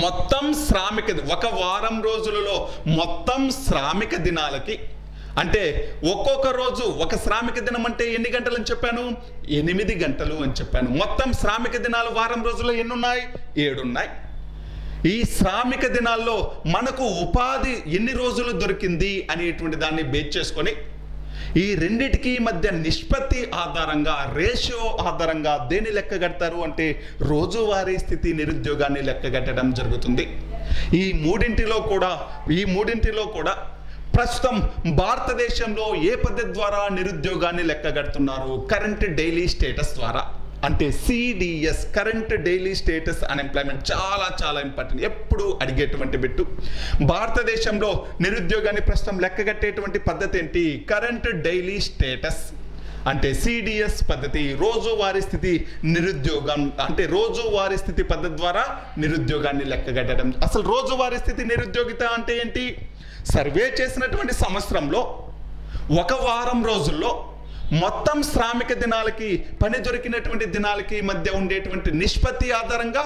మొత్తం శ్రామిక 1 వారం రోజులలో మొత్తం శ్రామిక దినాలకి అంటే ఒక్కొక్క రోజు 1 శ్రామిక దినం అంటే ఎన్ని గంటలు అని చెప్పాను? 8 గంటలు అని చెప్పాను. మొత్తం శ్రామిక దినాలు వారం రోజుల్లో ఎన్ని ఉన్నాయి? 7 ఉన్నాయి. ఈ శ్రామిక దినాల్లో మనకు ఉపాధి ఎన్ని రోజులు దొరికింది అనేటువంటి దాన్ని బేస్ చేసుకొని ఈ రెండిటికి మధ్య నిష్పత్తి ఆధారంగా, రేషియో ఆధారంగా దేన్ని లెక్కగడతారు అంటే రోజువారీ స్థితి నిరుద్యోగాన్ని లెక్కగట్టడం జరుగుతుంది. ఈ మూడింటిలో కూడా ప్రస్తుతం భారతదేశంలో ఏ పద్ధతి ద్వారా నిరుద్యోగాన్ని లెక్కగడుతున్నారు? కరెంట్ డైలీ స్టేటస్ ద్వారా, అంటే CDS, current daily status unemployment. చాలా చాలా ఇంపార్టెంట్, ఎప్పుడు అడిగేటువంటి బిట్టు. భారతదేశంలో నిరుద్యోగాన్ని ప్రస్తుతం లెక్కగట్టేటువంటి పద్ధతి ఏంటి? కరెంట్ డైలీ స్టేటస్ అంటే సిడిఎస్ పద్ధతి. రోజువారీ స్థితి నిరుద్యోగం అంటే రోజువారీ స్థితి పద్ధతి ద్వారా నిరుద్యోగాన్ని లెక్కగట్టడం. అసలు రోజువారీ స్థితి నిరుద్యోగిత అంటే ఏంటి? సర్వే చేసినటువంటి సంవత్సరంలో 1 వారం రోజుల్లో మొత్తం శ్రామిక దినాలకి పని దొరికినటువంటి దినాలకి మధ్య ఉండేటువంటి నిష్పత్తి ఆధారంగా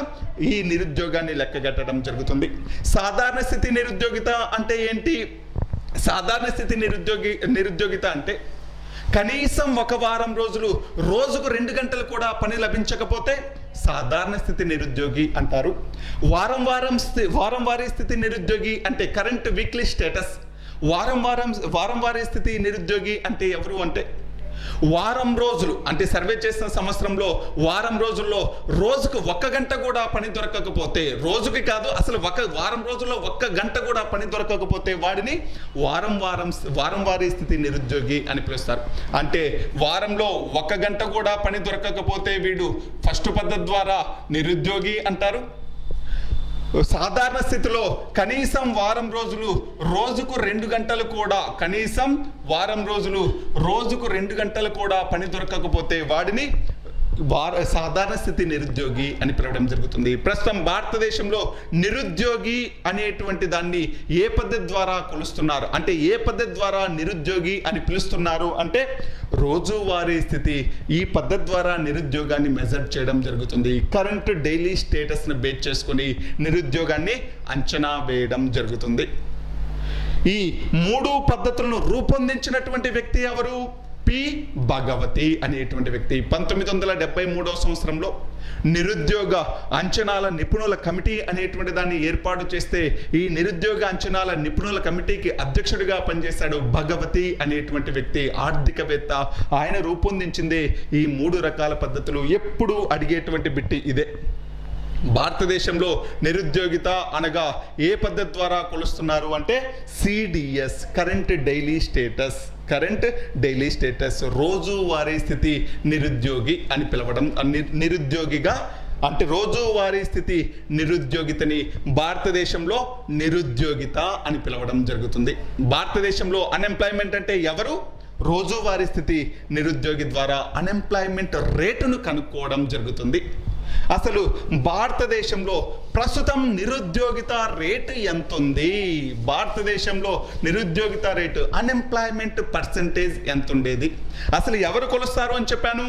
ఈ నిరుద్యోగాన్ని లెక్కగట్టడం జరుగుతుంది. సాధారణ స్థితి నిరుద్యోగిత అంటే ఏంటి? సాధారణ స్థితి నిరుద్యోగిత అంటే కనీసం 1 వారం రోజులు రోజుకు 2 గంటలు కూడా పని లభించకపోతే సాధారణ స్థితి నిరుద్యోగి అంటారు. వారం వారీ స్థితి నిరుద్యోగి అంటే కరెంట్ వీక్లీ స్టేటస్. వారం వారీ స్థితి నిరుద్యోగి అంటే ఎవరు అంటే వారం రోజులు అంటే సర్వే చేసిన సంవత్సరంలో వారం రోజుల్లో రోజుకు 1 గంట కూడా పని దొరకకపోతే, రోజుకి కాదు అసలు వారం రోజుల్లో 1 గంట కూడా పని దొరకకపోతే వాడిని వారం వారీ స్థితి నిరుద్యోగి అని పిలుస్తారు. అంటే వారంలో 1 గంట కూడా పని దొరకకపోతే వీడు ఫస్ట్ పద్ధతి ద్వారా నిరుద్యోగి అంటారు. సాధారణ స్థితిలో కనీసం వారం రోజులు రోజుకు 2 గంటలు కూడా రోజుకు 2 గంటలు కూడా పని దొరకకపోతే వాడిని సాధారణ స్థితి నిరుద్యోగి అని పిలవడం జరుగుతుంది. ప్రస్తుతం భారతదేశంలో నిరుద్యోగి అనేటువంటి దాన్ని ఏ పద్ధతి ద్వారా కొలుస్తున్నారు అంటే ఏ పద్ధతి ద్వారా నిరుద్యోగి అని పిలుస్తున్నారు అంటే రోజువారీ స్థితి. ఈ పద్ధతి ద్వారా నిరుద్యోగాన్ని మెజర్ చేయడం జరుగుతుంది. కరెంట్ డైలీ స్టేటస్ని బేస్ చేసుకొని నిరుద్యోగాన్ని అంచనా వేయడం జరుగుతుంది. ఈ 3 పద్ధతులను రూపొందించినటువంటి వ్యక్తి ఎవరు? పి భగవతి అనేటువంటి వ్యక్తి 1973వ సంవత్సరంలో నిరుద్యోగ అంచనాల నిపుణుల కమిటీ అనేటువంటి దాన్ని ఏర్పాటు చేస్తే ఈ నిరుద్యోగ అంచనాల నిపుణుల కమిటీకి అధ్యక్షుడిగా పనిచేశాడు భగవతి అనేటువంటి వ్యక్తి, ఆర్థికవేత్త. ఆయన రూపొందించిందే ఈ 3 రకాల పద్ధతులు. ఎప్పుడు అడిగేటువంటి బిట్టి ఇదే. భారతదేశంలో నిరుద్యోగిత అనగా ఏ పద్ధతి ద్వారా కొలుస్తున్నారు అంటే సిడిఎస్, కరెంట్ డైలీ స్టేటస్, రోజువారీ స్థితి నిరుద్యోగి అని పిలవడం. నిరుద్యోగిగా అంటే రోజువారీ స్థితి నిరుద్యోగితని భారతదేశంలో నిరుద్యోగిత అని పిలవడం జరుగుతుంది. భారతదేశంలో అన్ఎంప్లాయ్మెంట్ అంటే ఎవరు? రోజువారీ స్థితి నిరుద్యోగి ద్వారా అన్ఎంప్లాయ్మెంట్ రేటును కనుక్కోవడం జరుగుతుంది. అసలు భారతదేశంలో ప్రస్తుతం నిరుద్యోగిత రేటు ఎంత ఉంది? భారతదేశంలో నిరుద్యోగిత రేటు, అన్ఎంప్లాయ్మెంట్ పర్సంటేజ్ ఎంత ఉండేది? అసలు ఎవరు కొలుస్తారు అని చెప్పాను?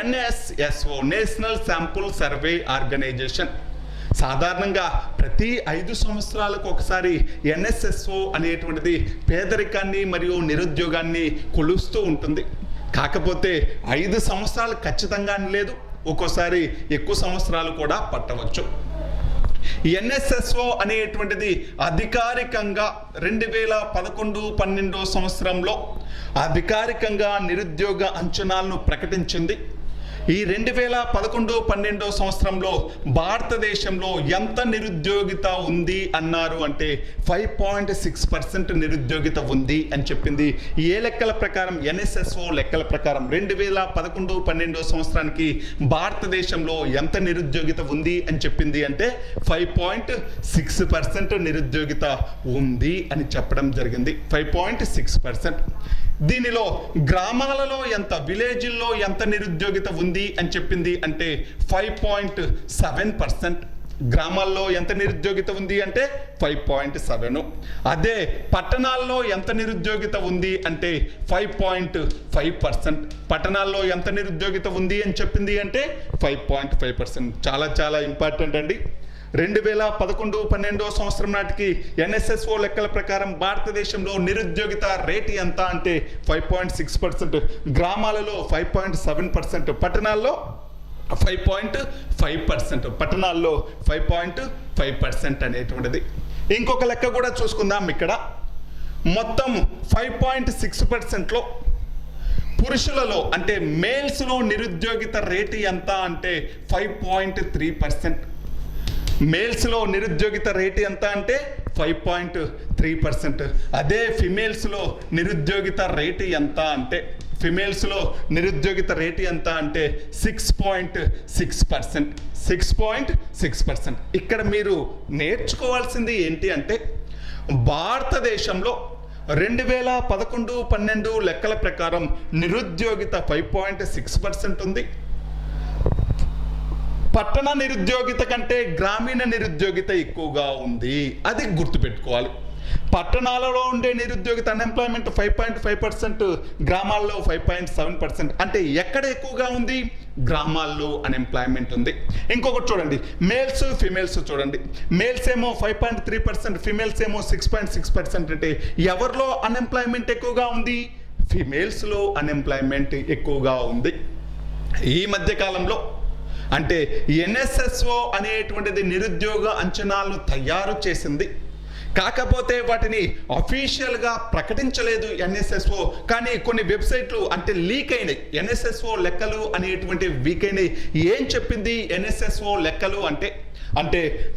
NSSO, national sample survey organisation. సాధారణంగా ప్రతి 5 సంవత్సరాలకు ఒకసారి ఎన్ఎస్ఎస్ఓ అనేటువంటిది పేదరికాన్ని మరియు నిరుద్యోగాన్ని కొలుస్తూ ఉంటుంది. కాకపోతే 5 సంవత్సరాలు ఖచ్చితంగా లేదు, ఒక్కోసారి ఎక్కువ సంవత్సరాలు కూడా పట్టవచ్చు. ఎన్ఎస్ఎస్ఓ అనేటువంటిది అధికారికంగా 2011-12 సంవత్సరంలో అధికారికంగా నిరుద్యోగ అంచనాలను ప్రకటించింది. ఈ 2011-12 సంవత్సరంలో భారతదేశంలో ఎంత నిరుద్యోగిత ఉంది అన్నారు అంటే 5.6% నిరుద్యోగిత ఉంది అని చెప్పింది. ఏ లెక్కల ప్రకారం? ఎన్ఎస్ఎస్ఓ లెక్కల ప్రకారం 2011-12 సంవత్సరానికి భారతదేశంలో ఎంత నిరుద్యోగిత ఉంది అని చెప్పింది అంటే 5.6% నిరుద్యోగిత ఉంది అని చెప్పడం జరిగింది. 5.6%. దీనిలో గ్రామాలలో ఎంత, విలేజ్ల్లో ఎంత నిరుద్యోగిత ఉంది అని చెప్పింది అంటే 5.7%. గ్రామాల్లో ఎంత నిరుద్యోగిత ఉంది అంటే 5.7. అదే పట్టణాల్లో ఎంత నిరుద్యోగిత ఉంది అంటే 5.5%. పట్టణాల్లో ఎంత నిరుద్యోగిత ఉంది అని చెప్పింది అంటే 5.5%. చాలా చాలా ఇంపార్టెంట్ అండి. 2011-12 సంవత్సరం నాటికి ఎన్ఎస్ఎస్ఓ లెక్కల ప్రకారం భారతదేశంలో నిరుద్యోగిత రేటు ఎంత అంటే 5.6%, గ్రామాలలో 5.7%, పట్టణాల్లో 5.5%, పట్టణాల్లో 5.5% అనేటువంటిది. ఇంకొక లెక్క కూడా చూసుకుందాం. ఇక్కడ మొత్తం 5.6%లో పురుషులలో అంటే మేల్స్లో నిరుద్యోగిత రేటు ఎంత అంటే 5.3%. మేల్స్లో నిరుద్యోగిత రేటు ఎంత అంటే 5.3%. అదే ఫిమేల్స్లో నిరుద్యోగిత రేటు ఎంత అంటే ఫిమేల్స్లో నిరుద్యోగిత రేటు ఎంత అంటే 6.6%. 6.6%. ఇక్కడ మీరు నేర్చుకోవాల్సింది ఏంటి అంటే భారతదేశంలో 2011-12 లెక్కల ప్రకారం నిరుద్యోగిత 5.6% ఉంది. పట్టణ నిరుద్యోగిత కంటే గ్రామీణ నిరుద్యోగిత ఎక్కువగా ఉంది. అది గుర్తుపెట్టుకోవాలి. పట్టణాలలో ఉండే నిరుద్యోగిత అన్ఎంప్లాయ్మెంట్ 5.5%, గ్రామాల్లో 5.7%. అంటే ఎక్కడ ఎక్కువగా ఉంది? గ్రామాల్లో అన్ఎంప్లాయ్మెంట్ ఉంది. ఇంకొకటి చూడండి, మేల్స్ ఫిమేల్స్ చూడండి. మేల్స్ ఏమో 5.3%, ఫిమేల్స్ ఏమో 6.6%. అంటే ఎవరిలో అన్ఎంప్లాయ్మెంట్ ఎక్కువగా ఉంది? ఫిమేల్స్లో అన్ఎంప్లాయ్మెంట్ ఎక్కువగా ఉంది. ఈ మధ్య కాలంలో అంటే ఎన్ఎస్ఎస్ఓ అనేటువంటిది నిరుద్యోగ అంచనాలను తయారు చేసింది. కాకపోతే వాటిని అఫీషియల్గా ప్రకటించలేదు ఎన్ఎస్ఎస్ఓ. కానీ కొన్ని వెబ్సైట్లు అంటే లీక్ అయినాయి. ఎన్ఎస్ఎస్ఓ లెక్కలు అనేటువంటి వీక్ అయినాయి. ఏం చెప్పింది ఎన్ఎస్ఎస్ఓ లెక్కలు అంటే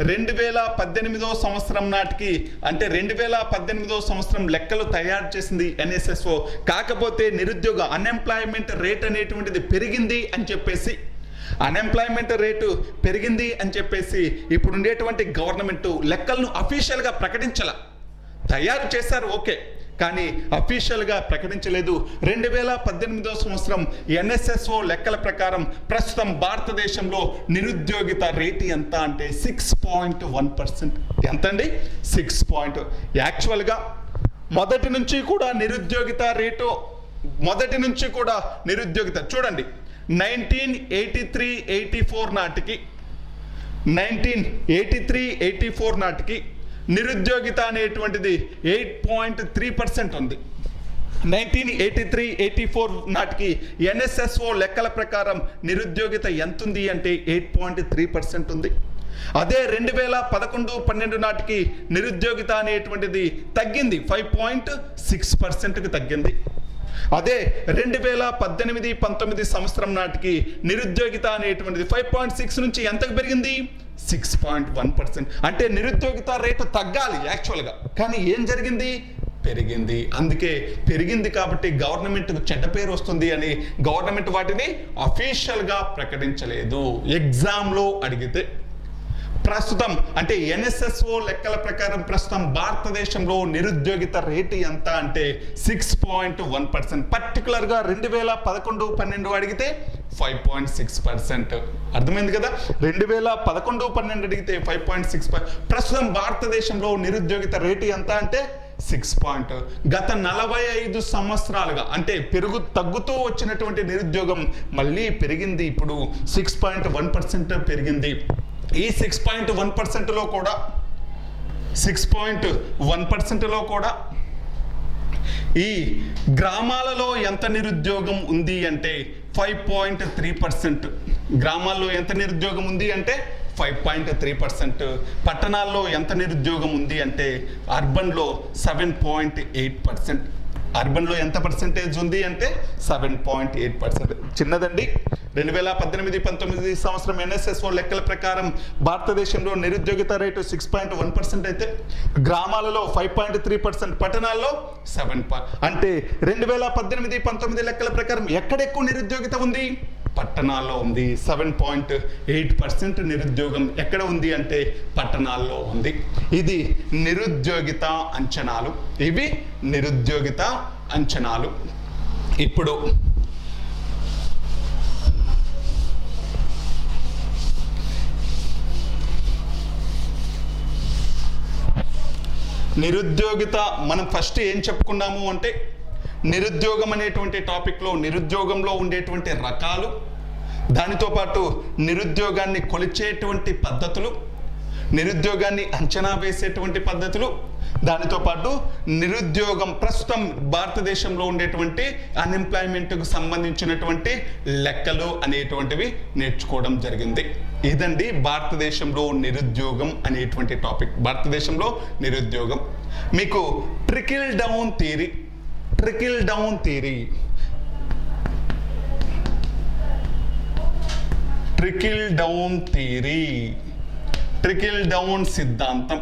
2018 సంవత్సరం నాటికి అంటే 2018 సంవత్సరం లెక్కలు తయారు చేసింది ఎన్ఎస్ఎస్ఓ. కాకపోతే నిరుద్యోగ అన్ఎంప్లాయ్మెంట్ రేట్ అనేటువంటిది పెరిగింది అని చెప్పేసి అన్ఎంప్లాయ్మెంట్ రేటు పెరిగింది అని చెప్పేసి ఇప్పుడు ఉండేటువంటి గవర్నమెంట్ లెక్కలను అఫీషియల్గా ప్రకటించాల. తయారు చేశారు ఓకే, కానీ అఫీషియల్గా ప్రకటించలేదు. 2018 సంవత్సరం ఎన్ఎస్ఎస్ఓ లెక్కల ప్రకారం ప్రస్తుతం భారతదేశంలో నిరుద్యోగిత రేటు ఎంత అంటే 6.1%. ఎంతండి? 6. యాక్చువల్గా మొదటి నుంచి కూడా నిరుద్యోగిత రేటు చూడండి 1983-84 నాటికి నిరుద్యోగిత అనేటువంటిది 8.3% ఉంది. 1983-84 నాటికి NSSO లెక్కల ప్రకారం నిరుద్యోగిత ఎంత ఉంది అంటే 8.3% ఉంది. అదే 2011-12 నాటికి నిరుద్యోగిత అనేటువంటిది తగ్గింది, 5.6%కి తగ్గింది. అదే 2018-19 సంవత్సరం నాటికి నిరుద్యోగిత అనేటువంటిది 5.6 నుంచి ఎంతకు పెరిగింది, 6.1%. అంటే నిరుద్యోగిత రేటు తగ్గాలి యాక్చువల్గా, కానీ ఏం జరిగింది, పెరిగింది. అందుకే పెరిగింది కాబట్టి గవర్నమెంట్కు చెడ్డ పేరు వస్తుంది అని గవర్నమెంట్ వాటిని అఫీషియల్గా ప్రకటించలేదు. ఎగ్జామ్లో అడిగితే ప్రస్తుతం అంటే NSSO లెక్కల ప్రకారం ప్రస్తుతం భారతదేశంలో నిరుద్యోగిత రేటు ఎంత అంటే 6.1%. పర్టికులర్గా 2011-12 అడిగితే 5.6%. అర్థమైంది కదా, 2011-12 అడిగితే 5.6%. ప్రస్తుతం భారతదేశంలో నిరుద్యోగిత రేటు ఎంత అంటే 6. గత 45 సంవత్సరాలుగా అంటే తగ్గుతూ వచ్చినటువంటి నిరుద్యోగం మళ్ళీ పెరిగింది. ఇప్పుడు 6.1% పెరిగింది. ఈ 6.1%లో కూడా ఈ గ్రామాలలో ఎంత నిరుద్యోగం ఉంది అంటే 5.3%. గ్రామాల్లో ఎంత నిరుద్యోగం ఉంది అంటే 5.3%. పట్టణాల్లో ఎంత నిరుద్యోగం ఉంది అంటే అర్బన్లో 7.8%. అర్బన్లో ఎంత పర్సెంటేజ్ ఉంది అంటే 7.8%. చిన్నదండి. 2018-19 సంవత్సరం NSSO లెక్కల ప్రకారం భారతదేశంలో నిరుద్యోగిత రేటు 6.1% అయితే గ్రామాలలో 5.3%, పట్టణాల్లో 7. అంటే 2018-19 లెక్కల ప్రకారం ఎక్కడ ఎక్కువ నిరుద్యోగిత ఉంది, పట్టణాల్లో ఉంది. 7.8% నిరుద్యోగం ఎక్కడ ఉంది అంటే పట్టణాల్లో ఉంది. ఇది నిరుద్యోగిత అంచనాలు. ఇవి నిరుద్యోగిత అంచనాలు. ఇప్పుడు నిరుద్యోగిత మనం ఫస్ట్ ఏం చెప్పుకున్నాము అంటే నిరుద్యోగం అనేటువంటి టాపిక్లో నిరుద్యోగంలో ఉండేటువంటి రకాలు, దానితో పాటు నిరుద్యోగాన్ని కొలిచేటువంటి పద్ధతులు, నిరుద్యోగాన్ని అంచనా వేసేటువంటి పద్ధతులు, దానితో పాటు నిరుద్యోగం ప్రస్తుతం భారతదేశంలో ఉండేటువంటి అన్ఎంప్లాయ్మెంట్కు సంబంధించినటువంటి లెక్కలు అనేటువంటివి నేర్చుకోవడం జరిగింది. ఇదండి భారతదేశంలో నిరుద్యోగం అనేటువంటి టాపిక్. భారతదేశంలో నిరుద్యోగం మీకు ట్రికిల్ డౌన్ సిద్ధాంతం.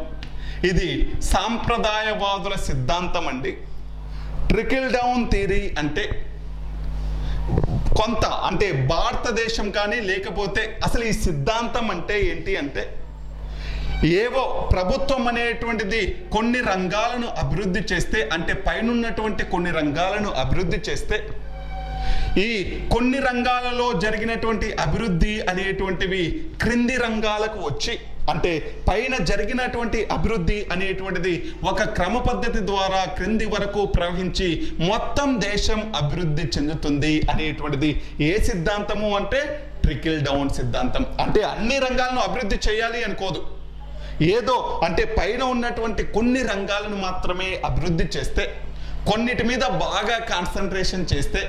ఇది సాంప్రదాయవాదుల సిద్ధాంతం అండి. ట్రికిల్ డౌన్ థియరీ అంటే కొంత అంటే భారతదేశం కానీ లేకపోతే అసలు ఈ సిద్ధాంతం అంటే ఏంటి అంటే ఏవో ప్రభుత్వం అనేటువంటిది కొన్ని రంగాలను అభివృద్ధి చేస్తే, అంటే పైనున్నటువంటి కొన్ని రంగాలను అభివృద్ధి చేస్తే ఈ కొన్ని రంగాలలో జరిగినటువంటి అభివృద్ధి అనేటువంటివి క్రింది రంగాలకు వచ్చి, అంటే పైన జరిగినటువంటి అభివృద్ధి అనేటువంటిది ఒక క్రమ పద్ధతి ద్వారా క్రింది వరకు ప్రవహించి మొత్తం దేశం అభివృద్ధి చెందుతుంది అనేటువంటిది ఏ సిద్ధాంతము అంటే ట్రికిల్ డౌన్ సిద్ధాంతం. అంటే అన్ని రంగాలను అభివృద్ధి చేయాలి అనుకోదు, ఏదో అంటే పైన ఉన్నటువంటి కొన్ని రంగాలను మాత్రమే అభివృద్ధి చేస్తే, కొన్నిటి మీద బాగా కాన్సన్ట్రేషన్ చేస్తే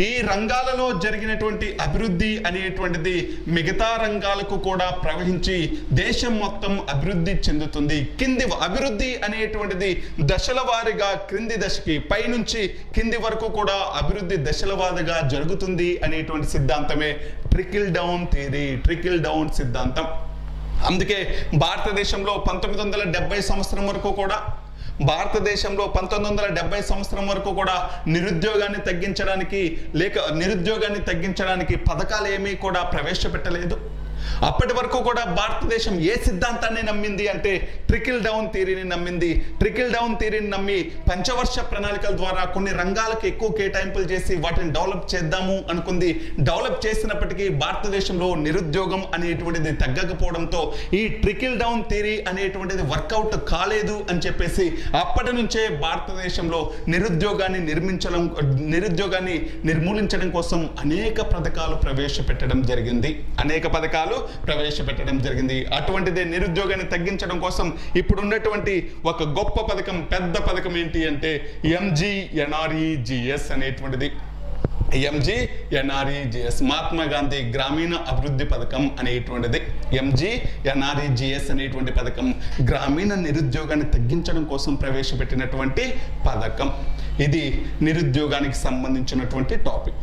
ఈ రంగాలలో జరిగినటువంటి అభివృద్ధి అనేటువంటిది మిగతా రంగాలకు కూడా ప్రవహించి దేశం మొత్తం అభివృద్ధి చెందుతుంది. కింది అభివృద్ధి అనేటువంటిది దశల వారీగా క్రింది దశకి పైనుంచి కింది వరకు కూడా అభివృద్ధి దశల వారీగా జరుగుతుంది అనేటువంటి సిద్ధాంతమే trickle down theory, trickle down సిద్ధాంతం. అందుకే భారతదేశంలో 1970 సంవత్సరం వరకు కూడా భారతదేశంలో 1970 సంవత్సరం వరకు కూడా నిరుద్యోగాన్ని తగ్గించడానికి పథకాలు ఏమీ కూడా ప్రవేశపెట్టలేదు. అప్పటి వరకు కూడా భారతదేశం ఏ సిద్ధాంతాన్ని నమ్మింది అంటే ట్రికిల్ డౌన్ థియరీని నమ్మింది. ట్రికిల్ డౌన్ థియరీని నమ్మి పంచవర్ష ప్రణాళికల ద్వారా కొన్ని రంగాలకు ఎక్కువ కేటాయింపులు చేసి వాటిని డెవలప్ చేద్దాము అనుకుంది. డెవలప్ చేసినప్పటికీ భారతదేశంలో నిరుద్యోగం అనేటువంటిది తగ్గకపోవడంతో ఈ ట్రికిల్ డౌన్ థియరీ అనేటువంటిది వర్కౌట్ కాలేదు అని చెప్పేసి అప్పటి నుంచే భారతదేశంలో నిరుద్యోగాన్ని నిర్మూలించడం కోసం అనేక పథకాలు ప్రవేశపెట్టడం జరిగింది. అనేక పథకాలు ప్రవేశపెట్టడం జరిగింది. అటువంటిదే నిరుద్యోగాన్ని తగ్గించడం కోసం ఇప్పుడు ఉన్నటువంటి ఒక గొప్ప పథకం, పెద్ద పథకం ఏంటి అంటే MGNREGS అనేటువంటిది. MGNREGS మహాత్మా గాంధీ గ్రామీణ అభివృద్ధి పథకం అనేటువంటిది. MGNREGS అనేటువంటి పథకం గ్రామీణ నిరుద్యోగాన్ని తగ్గించడం కోసం ప్రవేశపెట్టినటువంటి పథకం. ఇది నిరుద్యోగానికి సంబంధించినటువంటి టాపిక్.